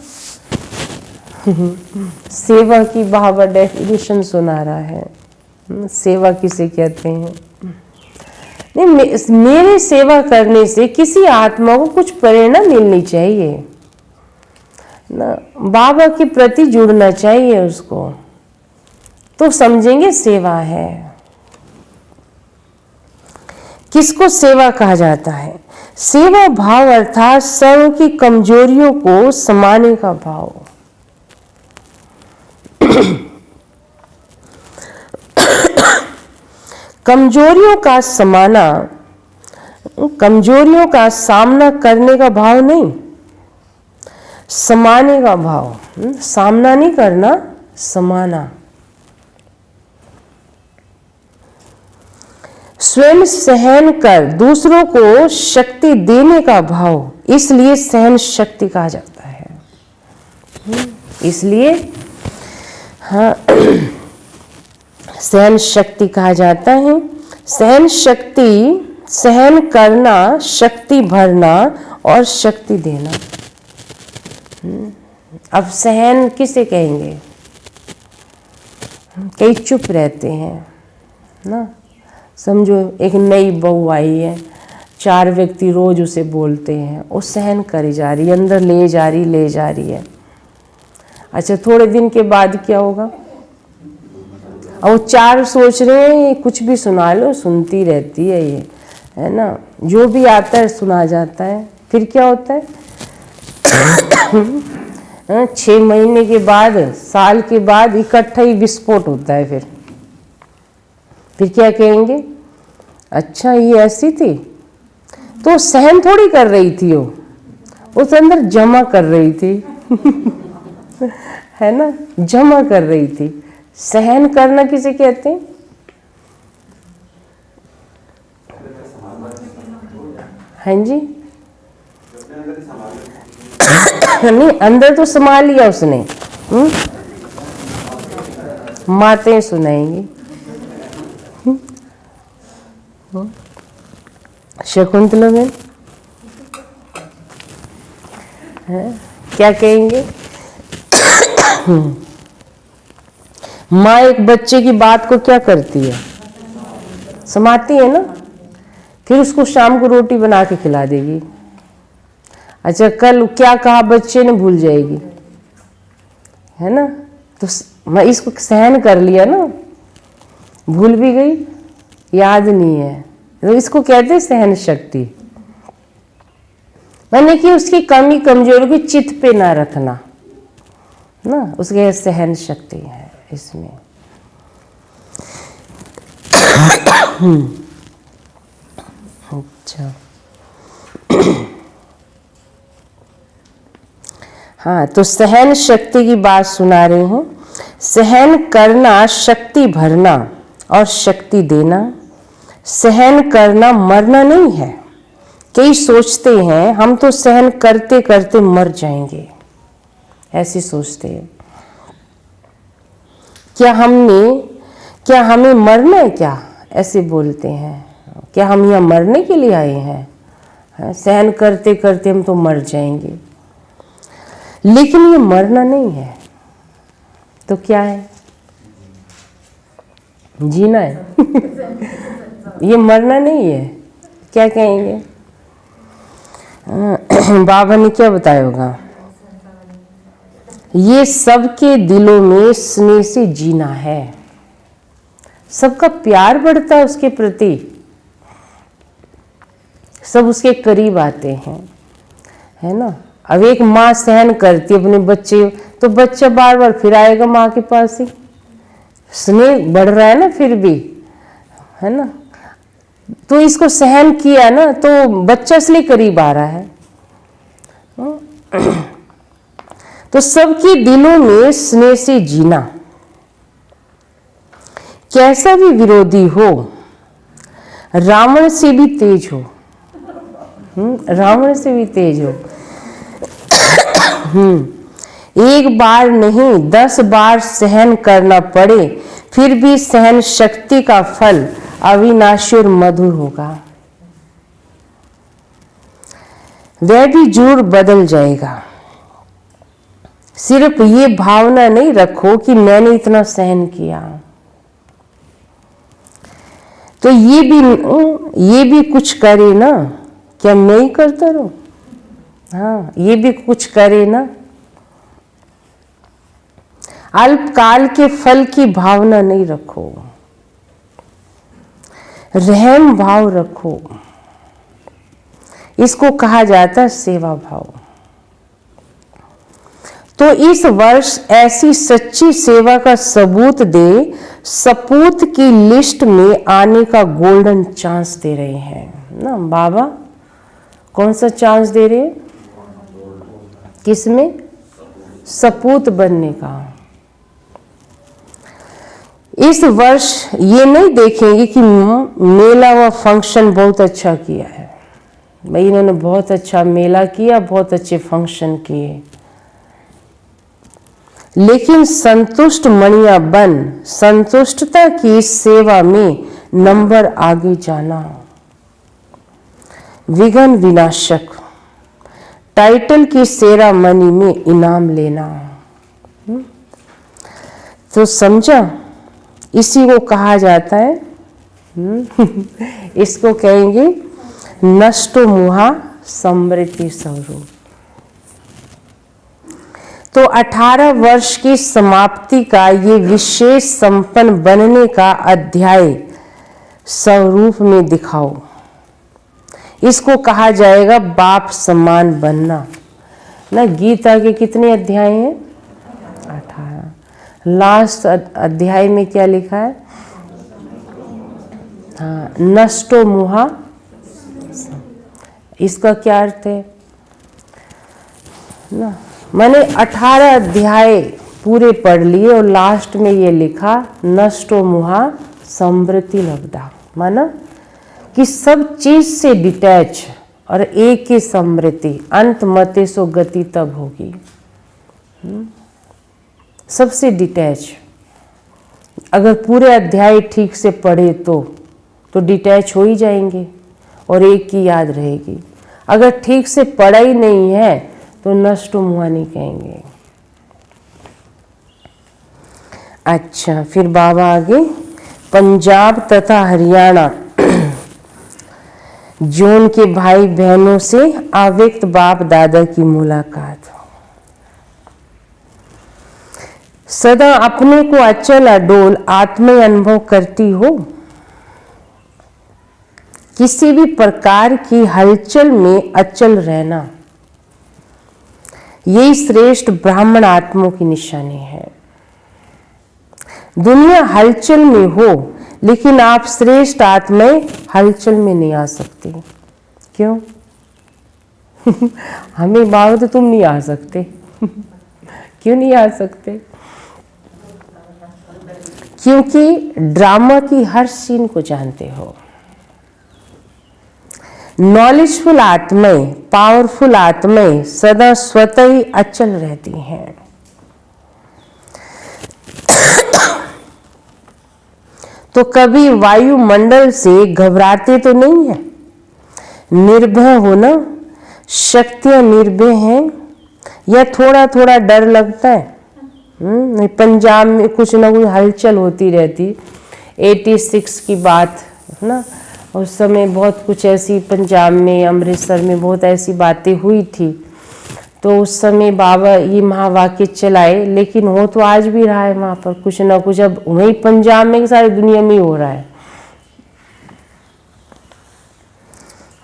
[SPEAKER 1] सेवा की बाबा डेफिनेशन सुना रहा है। सेवा किसे कहते हैं? नहीं, मेरे सेवा करने से किसी आत्मा को कुछ प्रेरणा मिलनी चाहिए ना, बाबा के प्रति जुड़ना चाहिए उसको, तो समझेंगे सेवा है। किसको सेवा कहा जाता है? सेवा भाव अर्थात सर्व की कमजोरियों को समाने का भाव। कमजोरियों का समाना, कमजोरियों का सामना करने का भाव नहीं, समाने का भाव। सामना नहीं करना, समाना। स्वयं सहन कर दूसरों को शक्ति देने का भाव, इसलिए सहन शक्ति कहा जाता है। इसलिए हाँ, सहन शक्ति कहा जाता है। सहन शक्ति, सहन करना, शक्ति भरना और शक्ति देना। अब सहन किसे कहेंगे? कई चुप रहते हैं ना। समझो एक नई बहू आई है, 4 व्यक्ति रोज उसे बोलते हैं, वो सहन करी जा रही है, अंदर ले जा रही है। अच्छा, थोड़े दिन के बाद क्या होगा? और वो 4 सोच रहे हैं ये कुछ भी सुना लो, सुनती रहती है ये, है ना, जो भी आता है सुना जाता है। फिर क्या होता है? 6 महीने के बाद, साल के बाद इकट्ठा ही विस्फोट होता है। फिर क्या कहेंगे? अच्छा ये ऐसी थी, तो सहन थोड़ी कर रही थी, वो तो अंदर जमा कर रही थी। है ना, जमा कर रही थी। सहन करना किसे कहते हैं? हाँ जी, नहीं, अंदर तो संभाल लिया उसने। मातें सुनाएंगी। शकुंतला में क्या कहेंगे? माँ एक बच्चे की बात को क्या करती है? समाती है ना। फिर उसको शाम को रोटी बना के खिला देगी। अच्छा, कल क्या कहा बच्चे ने भूल जाएगी, है ना। तो मैं इसको सहन कर लिया ना, भूल भी गई, याद नहीं है, तो इसको कहते हैं सहन शक्ति। मैंने कि उसकी कमी कमजोरी को चित्त पे ना रखना ना, उसके सहन शक्ति है इसमें। अच्छा, हाँ, तो सहन शक्ति की बात सुना रही हूँ। सहन करना, शक्ति भरना और शक्ति देना। सहन करना मरना नहीं है। कई सोचते हैं हम तो सहन करते करते मर जाएंगे, ऐसे सोचते हैं। क्या हमें मरना है क्या? ऐसे बोलते हैं। क्या हम यहाँ मरने के लिए आए हैं? सहन करते करते हम तो मर जाएंगे। लेकिन ये मरना नहीं है, तो क्या है? जीना है। ये मरना नहीं है। क्या कहेंगे? बाबा ने क्या बताया होगा? ये सबके दिलों में स्नेह से जीना है। सबका प्यार बढ़ता है उसके प्रति, सब उसके करीब आते हैं, है ना। अब एक माँ सहन करती है अपने बच्चे, तो बच्चा बार बार फिर आएगा माँ के पास ही। स्नेह बढ़ रहा है ना फिर भी, है ना। तो इसको सहन किया ना, तो बच्चा इसलिए करीब आ रहा है। तो सबके दिलों में स्नेह से जीना। कैसा भी विरोधी हो, रावण से भी तेज हो, रावण से भी तेज हो, एक बार नहीं 10 बार सहन करना पड़े, फिर भी सहन शक्ति का फल अविनाशी और मधुर होगा। वह भी जरूर बदल जाएगा। सिर्फ ये भावना नहीं रखो कि मैंने इतना सहन किया, तो ये भी कुछ करे ना, क्या मैं ही करता रहूं? हाँ, ये भी कुछ करे ना। अल्पकाल के फल की भावना नहीं रखो, रहम भाव रखो। इसको कहा जाता है सेवा भाव। तो इस वर्ष ऐसी सच्ची सेवा का सबूत दे, सपूत की लिस्ट में आने का गोल्डन चांस दे रहे हैं ना बाबा। कौन सा चांस दे रहे हैं? किसमें? सपूत बनने का। इस वर्ष ये नहीं देखेंगे कि मेला व फंक्शन बहुत अच्छा किया है, भाई इन्होंने बहुत अच्छा मेला किया, बहुत अच्छे फंक्शन किए, लेकिन संतुष्ट मणिया बन संतुष्टता की सेवा में नंबर आगे जाना। विघ्न विनाशक टाइटल की सेरामनी में इनाम लेना। तो समझा, इसी को कहा जाता है इसको कहेंगे नष्टो मुहा समृद्धि स्वरूप। तो 18 वर्ष की समाप्ति का ये विशेष संपन्न बनने का अध्याय स्वरूप में दिखाओ। इसको कहा जाएगा बाप समान बनना ना। गीता के कितने अध्याय हैं? 18। लास्ट अध्याय में क्या लिखा है? हाँ, नष्टो मुहा। इसका क्या अर्थ है ना? मैंने 18 अध्याय पूरे पढ़ लिए और लास्ट में ये लिखा नष्टो मुहा समृद्धि लब्धा। माना कि सब चीज से डिटैच और एक ही समृद्धि, अंत मते सो गति तब होगी। सबसे डिटैच। अगर पूरे अध्याय ठीक से पढ़े तो डिटैच हो ही जाएंगे और एक की याद रहेगी। अगर ठीक से पढ़ा ही नहीं है तो नष्ट मुआ नहीं कहेंगे। अच्छा, फिर बाबा आगे पंजाब तथा हरियाणा जोन के भाई बहनों से अव्यक्त बाप दादा की मुलाकात। सदा अपने को अचल अडोल आत्मीय अनुभव करती हो, किसी भी प्रकार की हलचल में अचल रहना, यही श्रेष्ठ ब्राह्मण आत्माओं की निशानी है। दुनिया हलचल में हो लेकिन आप श्रेष्ठ आत्माएं हलचल में नहीं आ सकती। क्यों? हमें मारो तो तुम नहीं आ सकते। क्यों नहीं आ सकते? क्योंकि ड्रामा की हर सीन को जानते हो। नॉलेजफुल आत्माएं, पावरफुल आत्माएं सदा स्वतः ही अचल रहती हैं। तो कभी वायुमंडल से घबराते तो नहीं है। निर्भय हो ना, शक्तियां निर्भय हैं या थोड़ा थोड़ा डर लगता है? पंजाब में कुछ ना कुछ हलचल होती रहती। 86 की बात है ना, उस समय बहुत कुछ ऐसी पंजाब में, अमृतसर में बहुत ऐसी बातें हुई थी। तो उस समय बाबा ये महावाक्य चलाए, लेकिन हो तो आज भी रहा है वहाँ पर कुछ ना कुछ। अब वही पंजाब में सारी दुनिया में ही हो रहा है।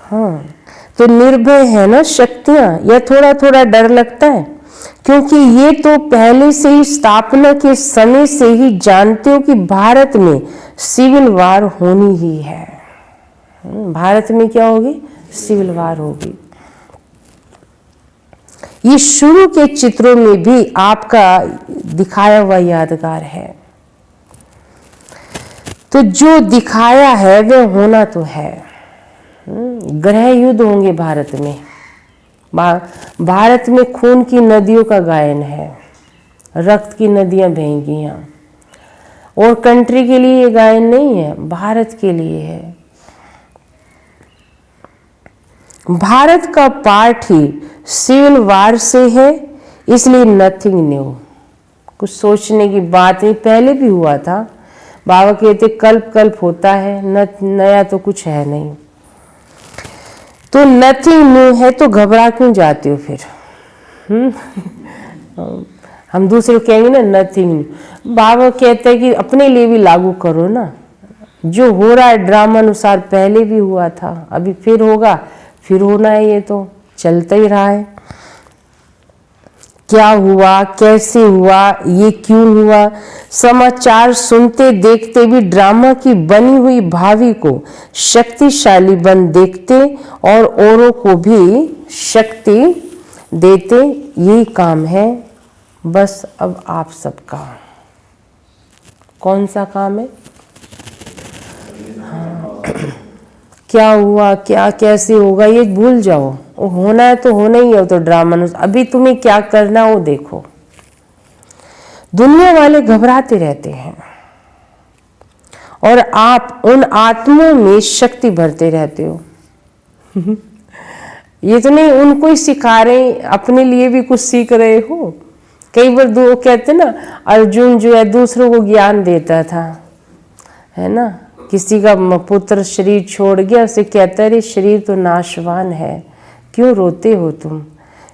[SPEAKER 1] हाँ, तो निर्भय है ना शक्तियाँ, या थोड़ा थोड़ा डर लगता है? क्योंकि ये तो पहले से ही स्थापना के समय से ही जानते हो कि भारत में सिविल वार होनी ही है। भारत में क्या होगी? सिविल वार होगी। ये शुरू के चित्रों में भी आपका दिखाया हुआ यादगार है। तो जो दिखाया है वह होना तो है। ग्रह युद्ध होंगे भारत में। भारत में खून की नदियों का गायन है, रक्त की नदियां बहेंगी यहाँ। और कंट्री के लिए ये गायन नहीं है, भारत के लिए है। भारत का पार्ट ही सिविल वार से है, इसलिए नथिंग न्यू, कुछ सोचने की बात नहीं। पहले भी हुआ था, बाबा कहते कल्प कल्प होता है, नया तो कुछ है नहीं। तो नथिंग न्यू है तो घबरा क्यों जाते हो फिर? हम दूसरे कहेंगे ना नथिंग न्यू। बाबा कहते हैं कि अपने लिए भी लागू करो ना। जो हो रहा है ड्रामा अनुसार पहले भी हुआ था, अभी फिर होगा, फिर होना है, ये तो चलता ही रहा है। क्या हुआ, कैसे हुआ, ये क्यों हुआ, समाचार सुनते देखते भी ड्रामा की बनी हुई भावी को शक्तिशाली बन देखते और औरों को भी शक्ति देते। यही काम है बस अब आप सबका। कौन सा काम है? क्या हुआ, क्या कैसे होगा, ये भूल जाओ। वो होना है तो होना ही है, तो ड्रामा। अभी तुम्हें क्या करना वो देखो। दुनिया वाले घबराते रहते हैं और आप उन आत्माओं में शक्ति भरते रहते हो। ये तो नहीं उनको ही सिखा रहे, अपने लिए भी कुछ सीख रहे हो। कई बार वो कहते ना, अर्जुन जो है दूसरों को ज्ञान देता था, है ना। किसी का पुत्र शरीर छोड़ गया, उसे कहता है, अरे शरीर तो नाशवान है, क्यों रोते हो तुम?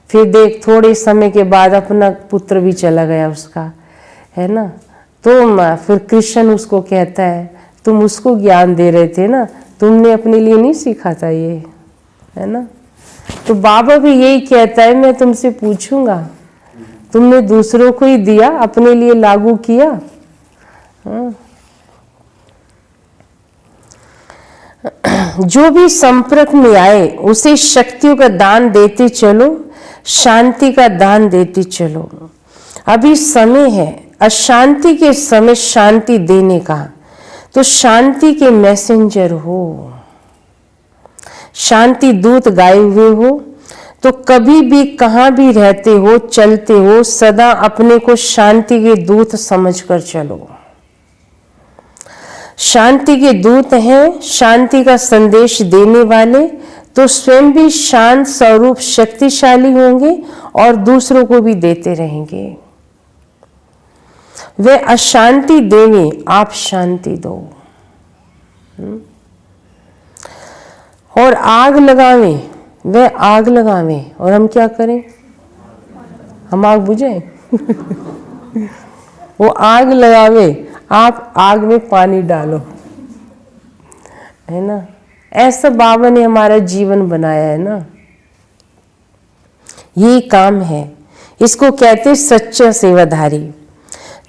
[SPEAKER 1] फिर देख थोड़े समय के बाद अपना पुत्र भी चला गया उसका, है ना। तो फिर कृष्ण उसको कहता है, तुम उसको ज्ञान दे रहे थे ना, तुमने अपने लिए नहीं सीखा था ये, है ना। तो बाबा भी यही कहता है, मैं तुमसे पूछूंगा, तुमने दूसरों को ही दिया, अपने लिए लागू किया? हाँ। जो भी संपर्क में आए उसे शक्तियों का दान देते चलो, शांति का दान देते चलो। अभी समय है अशांति के समय शांति देने का, तो शांति के मैसेंजर हो, शांति दूत गाए हुए हो। तो कभी भी कहाँ भी रहते हो, चलते हो, सदा अपने को शांति के दूत समझकर चलो। शांति के दूत हैं, शांति का संदेश देने वाले, तो स्वयं भी शांत स्वरूप शक्तिशाली होंगे और दूसरों को भी देते रहेंगे। वे अशांति देंगे, आप शांति दो। और आग लगावे, वे आग लगावे, और हम क्या करें? हम आग बुझाएं। वो आग लगावे, आप आग में पानी डालो, है ना। ऐसा बाबा ने हमारा जीवन बनाया है ना। ये काम है, इसको कहते सच्चा सेवाधारी।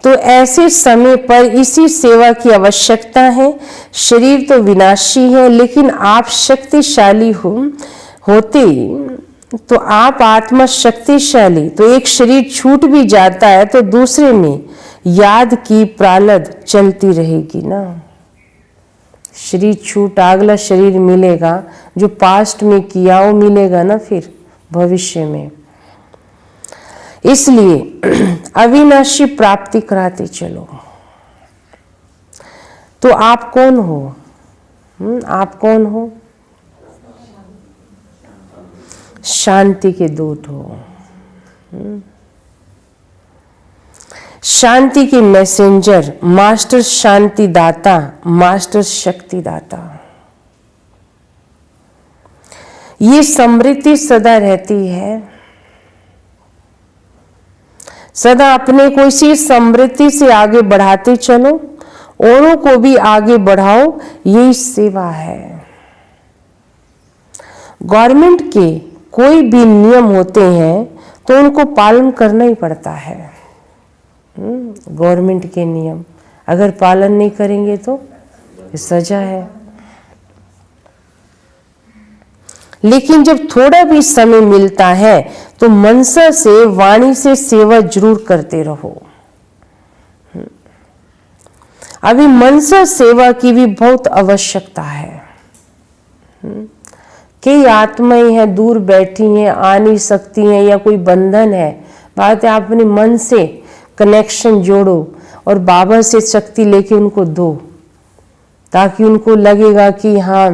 [SPEAKER 1] तो ऐसे समय पर इसी सेवा की आवश्यकता है। शरीर तो विनाशी है, लेकिन आप शक्तिशाली होते तो आप आत्मा शक्तिशाली, तो एक शरीर छूट भी जाता है तो दूसरे में याद की प्रालब्ध चलती रहेगी ना। शरीर छूटा, अगला शरीर मिलेगा, जो पास्ट में किया वो मिलेगा ना फिर भविष्य में। इसलिए अविनाशी प्राप्ति कराते चलो। तो आप कौन हो? आप कौन हो? शांति के दूत हो, शांति के मैसेंजर, मास्टर शांति दाता, मास्टर शक्ति दाता। ये समृद्धि सदा रहती है। सदा अपने को इसी समृद्धि से आगे बढ़ाते चलो, औरों को भी आगे बढ़ाओ, यही सेवा है। गवर्नमेंट के कोई भी नियम होते हैं तो उनको पालन करना ही पड़ता है। गवर्नमेंट के नियम अगर पालन नहीं करेंगे तो सजा है। लेकिन जब थोड़ा भी समय मिलता है तो मनसा से, वाणी से सेवा जरूर करते रहो। अभी मनसा सेवा की भी बहुत आवश्यकता है। कई आत्माएं हैं दूर बैठी हैं, आ नहीं सकती हैं, या कोई बंधन है। बात है आप अपने मन से कनेक्शन जोड़ो और बाबा से शक्ति लेके उनको दो, ताकि उनको लगेगा कि हाँ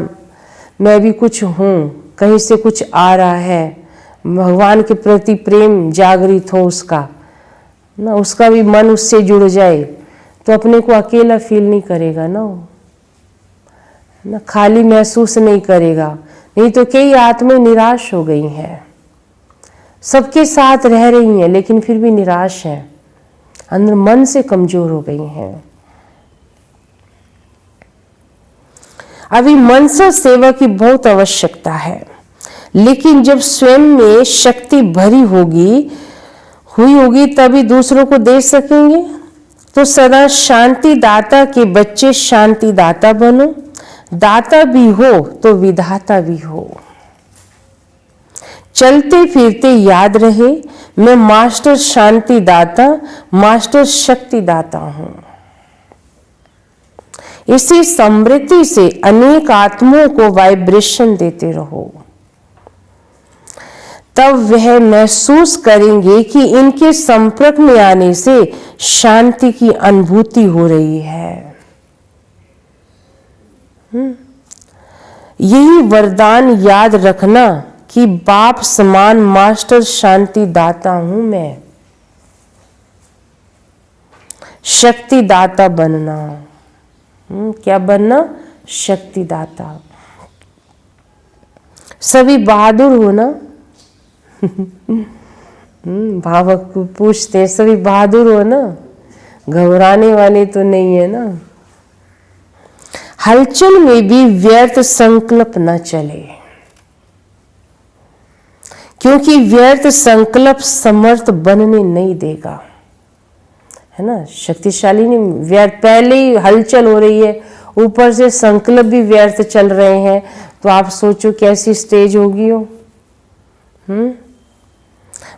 [SPEAKER 1] मैं भी कुछ हूँ, कहीं से कुछ आ रहा है। भगवान के प्रति प्रेम जागृत हो उसका ना, उसका भी मन उससे जुड़ जाए, तो अपने को अकेला फील नहीं करेगा ना, ना खाली महसूस नहीं करेगा। नहीं तो कई आत्माएं निराश हो गई हैं, सबके साथ रह रही हैं लेकिन फिर भी निराश हैं, अंदर मन से कमजोर हो गई हैं। अभी मनसा सेवा की बहुत आवश्यकता है, लेकिन जब स्वयं में शक्ति भरी हुई होगी तभी दूसरों को दे सकेंगे। तो सदा शांति दाता के बच्चे शांति दाता बनो, दाता भी हो तो विधाता भी हो। चलते फिरते याद रहे मैं मास्टर शांति दाता, मास्टर शक्ति दाता हूं। इसी समृद्धि से अनेक आत्माओं को वाइब्रेशन देते रहो, तब वह महसूस करेंगे कि इनके संपर्क में आने से शांति की अनुभूति हो रही है। यही वरदान याद रखना कि बाप समान मास्टर शांति दाता हूं मैं। शक्ति दाता बनना, क्या बनना? शक्ति दाता। सभी बहादुर हो ना? भावक पूछते हैं सभी बहादुर हो ना, घबराने वाले तो नहीं है ना। हलचल में भी व्यर्थ संकल्प न चले, क्योंकि व्यर्थ संकल्प समर्थ बनने नहीं देगा, है ना। शक्तिशाली नहीं, व्यर्थ पहले ही हलचल हो रही है, ऊपर से संकल्प भी व्यर्थ चल रहे हैं, तो आप सोचो कैसी स्टेज होगी हो।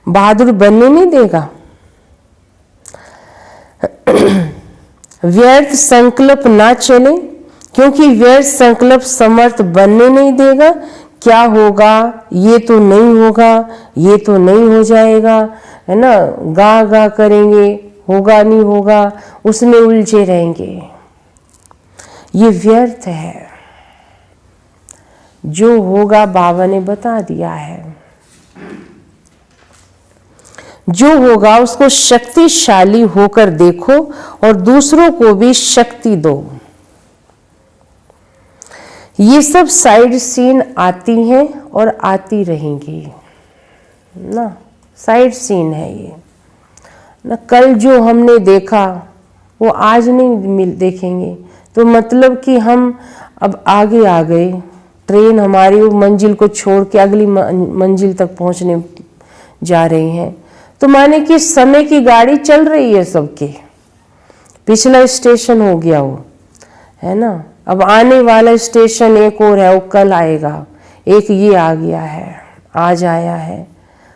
[SPEAKER 1] बहादुर बनने नहीं देगा। व्यर्थ संकल्प ना चले, क्योंकि व्यर्थ संकल्प समर्थ बनने नहीं देगा। क्या होगा, ये तो नहीं होगा, ये तो नहीं हो जाएगा, है ना, गा गा करेंगे, होगा नहीं होगा, उसमें उलझे रहेंगे। ये व्यर्थ है। जो होगा बाबा ने बता दिया है, जो होगा उसको शक्तिशाली होकर देखो और दूसरों को भी शक्ति दो। ये सब साइड सीन आती हैं और आती रहेंगी ना, साइड सीन है ये ना। कल जो हमने देखा वो आज नहीं देखेंगे, तो मतलब कि हम अब आगे आ गए, ट्रेन हमारी वो मंजिल को छोड़ के अगली मंजिल तक पहुंचने जा रही हैं। तो माने कि समय की गाड़ी चल रही है सबके, पिछला स्टेशन हो गया वो, है ना। अब आने वाला स्टेशन एक और है, वो कल आएगा। एक ये आ गया है, आज आया है।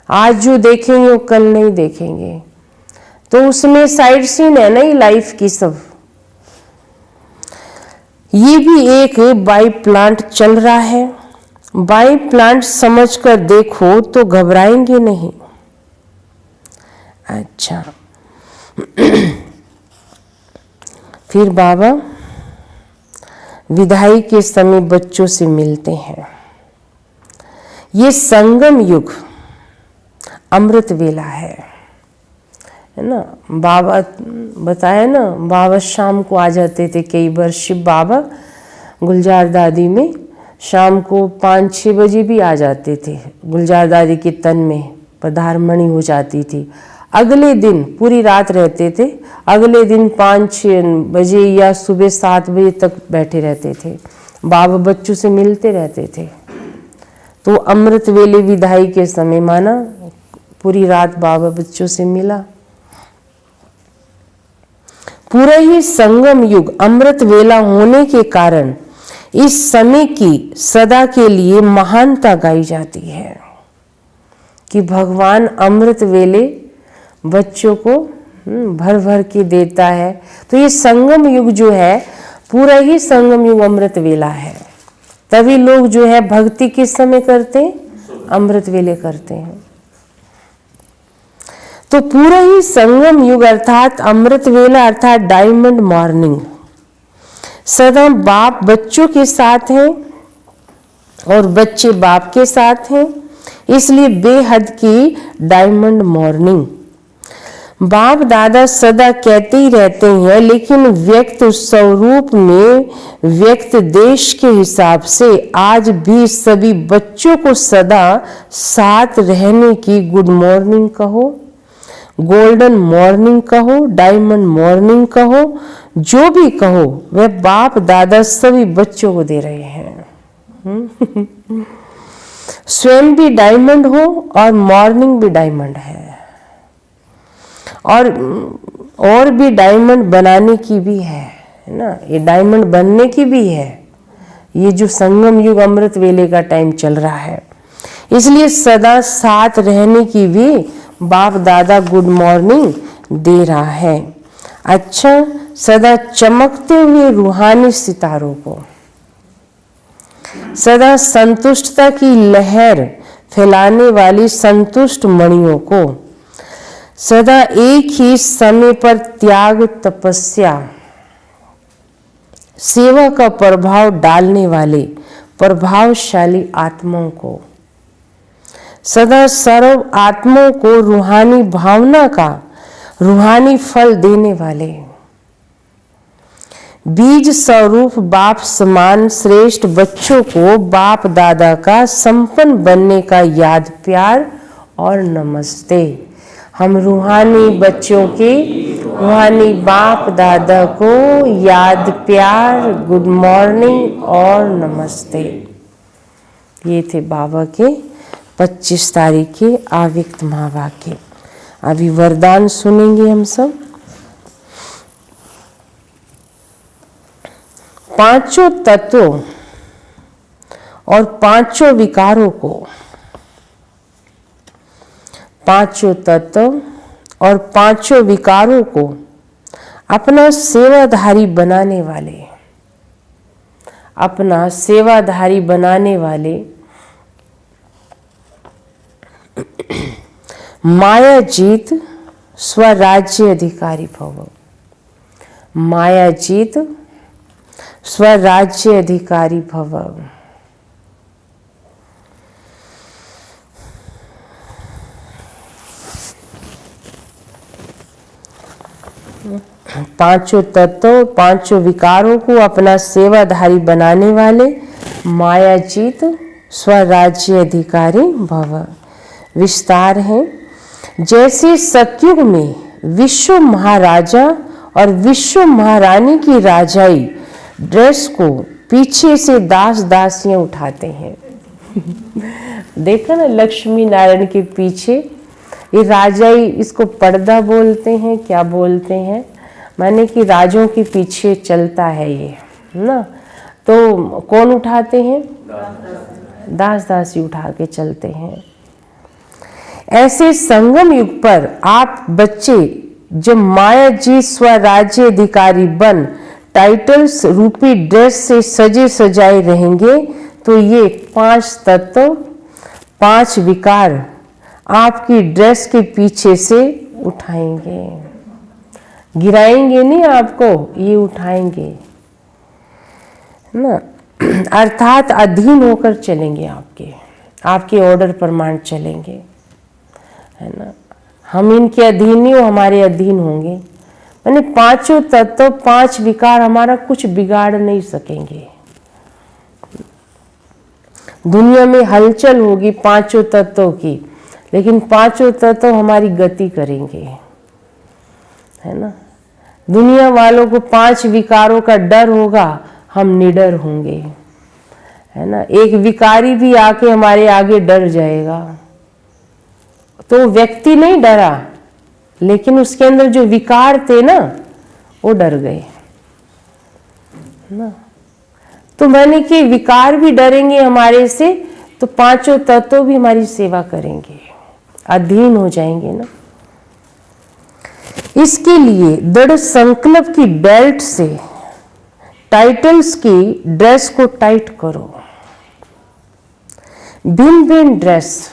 [SPEAKER 1] आज जो देखेंगे वो कल नहीं देखेंगे, तो उसमें साइड सीन है नहीं लाइफ की सब। ये भी एक बाई प्लांट चल रहा है। बाई प्लांट समझकर देखो तो घबराएंगे नहीं। अच्छा फिर बाबा विदाई के समय बच्चों से मिलते हैं। ये संगम युग अमृत वेला है ना। बाबा बताया ना, बाबा शाम को आ जाते थे कई बार। शिव बाबा गुलजार दादी में शाम को 5-6 बजे भी आ जाते थे। गुलजार दादी के तन में पधारमणि हो जाती थी। अगले दिन पूरी रात रहते थे, अगले दिन 5-6 बजे या सुबह 7 बजे तक बैठे रहते थे। बाबा बच्चों से मिलते रहते थे। तो अमृत वेले विदाई के समय माना पूरी रात बाबा बच्चों से मिला। पूरा ही संगम युग अमृत वेला होने के कारण इस समय की सदा के लिए महानता गाई जाती है कि भगवान अमृत वेले बच्चों को भर भर के देता है। तो ये संगम युग जो है, पूरा ही संगम युग अमृत वेला है। तभी लोग जो है भक्ति किस समय करते हैं? अमृत वेले करते हैं। तो पूरा ही संगम युग अर्थात अमृत वेला अर्थात डायमंड मॉर्निंग सदा बाप बच्चों के साथ हैं और बच्चे बाप के साथ हैं, इसलिए बेहद की डायमंड मॉर्निंग। बाप दादा सदा कहते ही रहते हैं, लेकिन व्यक्त स्वरूप में व्यक्त देश के हिसाब से आज भी सभी बच्चों को सदा साथ रहने की गुड मॉर्निंग कहो, गोल्डन मॉर्निंग कहो, डायमंड मॉर्निंग कहो, जो भी कहो वह बाप दादा सभी बच्चों को दे रहे हैं। स्वयं भी डायमंड हो और मॉर्निंग भी डायमंड है, और भी डायमंड बनाने की भी है ना, ये डायमंड बनने की भी है। ये जो संगम युग अमृत वेले का टाइम चल रहा है, इसलिए सदा साथ रहने की भी बाप दादा गुड मॉर्निंग दे रहा है। अच्छा, सदा चमकते हुए रूहानी सितारों को, सदा संतुष्टता की लहर फैलाने वाली संतुष्ट मणियों को, सदा एक ही समय पर त्याग, तपस्या, सेवा का प्रभाव डालने वाले प्रभावशाली आत्माओं को, सदा सर्व आत्माओं को रूहानी भावना का रूहानी फल देने वाले बीज स्वरूप बाप समान श्रेष्ठ बच्चों को बाप दादा का संपन्न बनने का याद प्यार और नमस्ते। हम रूहानी बच्चों के रूहानी बाप दादा को याद प्यार, गुड मॉर्निंग और नमस्ते। ये थे बाबा के 25 तारीख के आव्यक्त महावाक्य। अभी वरदान सुनेंगे हम सब। पांचों तत्वों और पांचों विकारों को, पांचों तत्व और पांचों विकारों को अपना सेवाधारी बनाने वाले, अपना सेवाधारी बनाने वाले माया जीत स्वराज्य अधिकारी भव। माया जीत स्वराज्य अधिकारी भव। पांचों तत्वों, पांचों विकारों को अपना सेवाधारी बनाने वाले माया जीत स्वराज्य अधिकारी भव। विस्तार है, जैसे सतयुग में विश्व महाराजा और विश्व महारानी की राजाई ड्रेस को पीछे से दास दासियां उठाते हैं। देखा ना, लक्ष्मी नारायण के पीछे ये राजाई, इसको पर्दा बोलते हैं, क्या बोलते हैं, माने कि राजों के पीछे चलता है ये ना। तो कौन उठाते हैं? दास दासी उठा के चलते हैं। ऐसे संगम युग पर आप बच्चे जब माया जी स्वराज्य अधिकारी बन टाइटल्स रूपी ड्रेस से सजे सजाए रहेंगे, तो ये 5 तत्व 5 विकार आपकी ड्रेस के पीछे से उठाएंगे, गिराएंगे नहीं आपको, ये उठाएंगे ना। अर्थात अधीन होकर चलेंगे, आपके ऑर्डर प्रमाण चलेंगे, है ना। हम इनके अधीन नहीं, वो हमारे अधीन होंगे। माने पांचों तत्व 5 विकार हमारा कुछ बिगाड़ नहीं सकेंगे। दुनिया में हलचल होगी पांचों तत्वों की, लेकिन पांचों तत्व हमारी गति करेंगे, है ना। दुनिया वालों को 5 विकारों का डर होगा, हम निडर होंगे, है ना। एक विकारी भी आके हमारे आगे डर जाएगा, तो व्यक्ति नहीं डरा, लेकिन उसके अंदर जो विकार थे ना, वो डर गए ना। तो मैंने कि विकार भी डरेंगे हमारे से, तो पांचों तत्व भी हमारी सेवा करेंगे, अधीन हो जाएंगे ना। इसके लिए दृढ़ संकल्प की बेल्ट से टाइटल्स की ड्रेस को टाइट करो। भिन्न भिन्न ड्रेस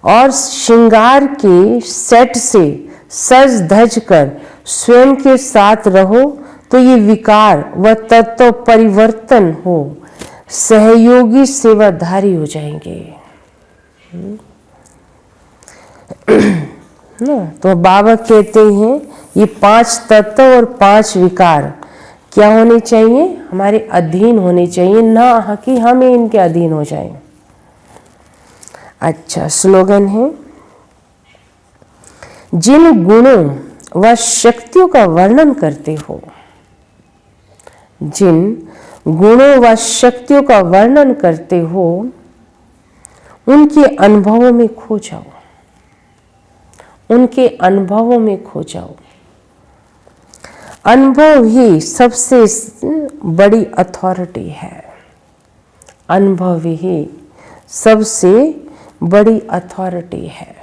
[SPEAKER 1] और श्रृंगार के सेट से सज धज कर स्वयं के साथ रहो, तो ये विकार व तत्व परिवर्तन हो सहयोगी सेवाधारी हो जाएंगे। ना। तो बाबा कहते हैं ये 5 तत्व और 5 विकार क्या होने चाहिए, हमारे अधीन होने चाहिए, ना कि हम इनके अधीन हो जाएं। अच्छा स्लोगन है, जिन गुणों व शक्तियों का वर्णन करते हो, जिन गुणों व शक्तियों का वर्णन करते हो उनके अनुभवों में खो जाओ, उनके अनुभवों में खो जाओ। अनुभव ही सबसे बड़ी अथॉरिटी है, अनुभव ही सबसे बड़ी अथॉरिटी है।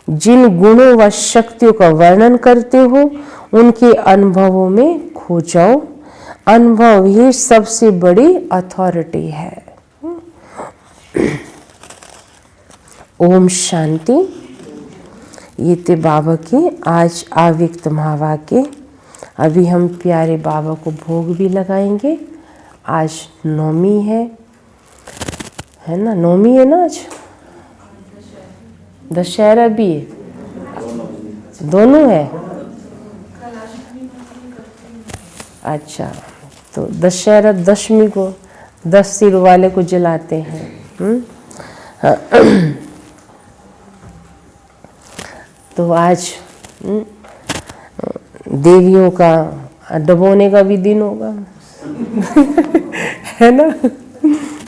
[SPEAKER 1] जिन गुणों व शक्तियों का वर्णन करते हो उनके अनुभवों में खो जाओ, अनुभव ही सबसे बड़ी अथॉरिटी है। ओम शांति। ये थे बाबा के आज अव्यक्त महावाक्य। अभी हम प्यारे बाबा को भोग भी लगाएंगे। आज नौमी है ना, नौमी है ना आज, दशहरा भी है, दोनों है। अच्छा, तो दशहरा दशमी को 10 सिर वाले को जलाते हैं। तो आज देवियों का डबोने का भी दिन होगा है ना।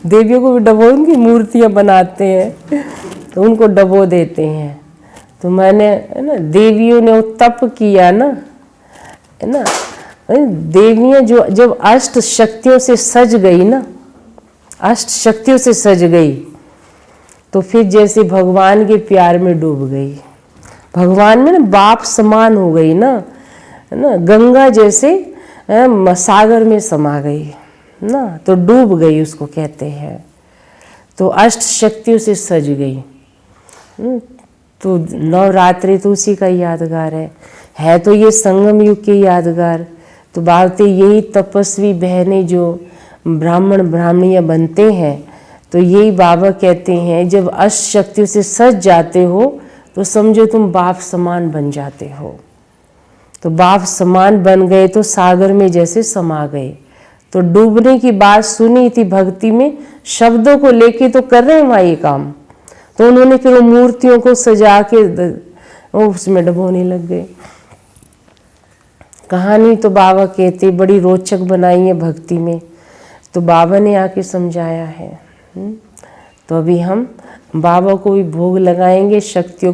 [SPEAKER 1] देवियों को भी डबो, उनकी मूर्तियाँ बनाते हैं तो उनको डबो देते हैं। तो मैंने है ना, देवियों ने तप किया ना, है ना। देवियाँ जो जब अष्ट शक्तियों से सज गई ना, अष्ट शक्तियों से सज गई, तो फिर जैसे भगवान के प्यार में डूब गई, भगवान में ना बाप समान हो गई ना, है ना। गंगा जैसे सागर में समा गई ना, तो डूब गई उसको कहते हैं। तो अष्ट शक्तियों से सज गई। तो नवरात्रि तो उसी का यादगार है तो ये संगम युग के यादगार। तो बातें यही तपस्वी बहनें जो ब्राह्मण ब्राह्मणियाँ बनते हैं, तो यही बाबा कहते हैं जब अष्ट शक्तियों से सज जाते हो तो समझो तुम बाप समान बन जाते हो। तो बाप समान बन गए तो सागर में जैसे समा गए। तो डूबने की बात सुनी थी भक्ति में, शब्दों को लेके तो कर रहे हैं वहाँ ये काम। तो उन्होंने फिर वो मूर्तियों को सजा के उसमें डुबोने लग गए। कहानी तो बाबा कहते बड़ी रोचक बनाई है भक्ति में, तो बाबा ने आके समझाया है। तो अभी हम बाबा को भी भोग लगाएंगे, शक्तियों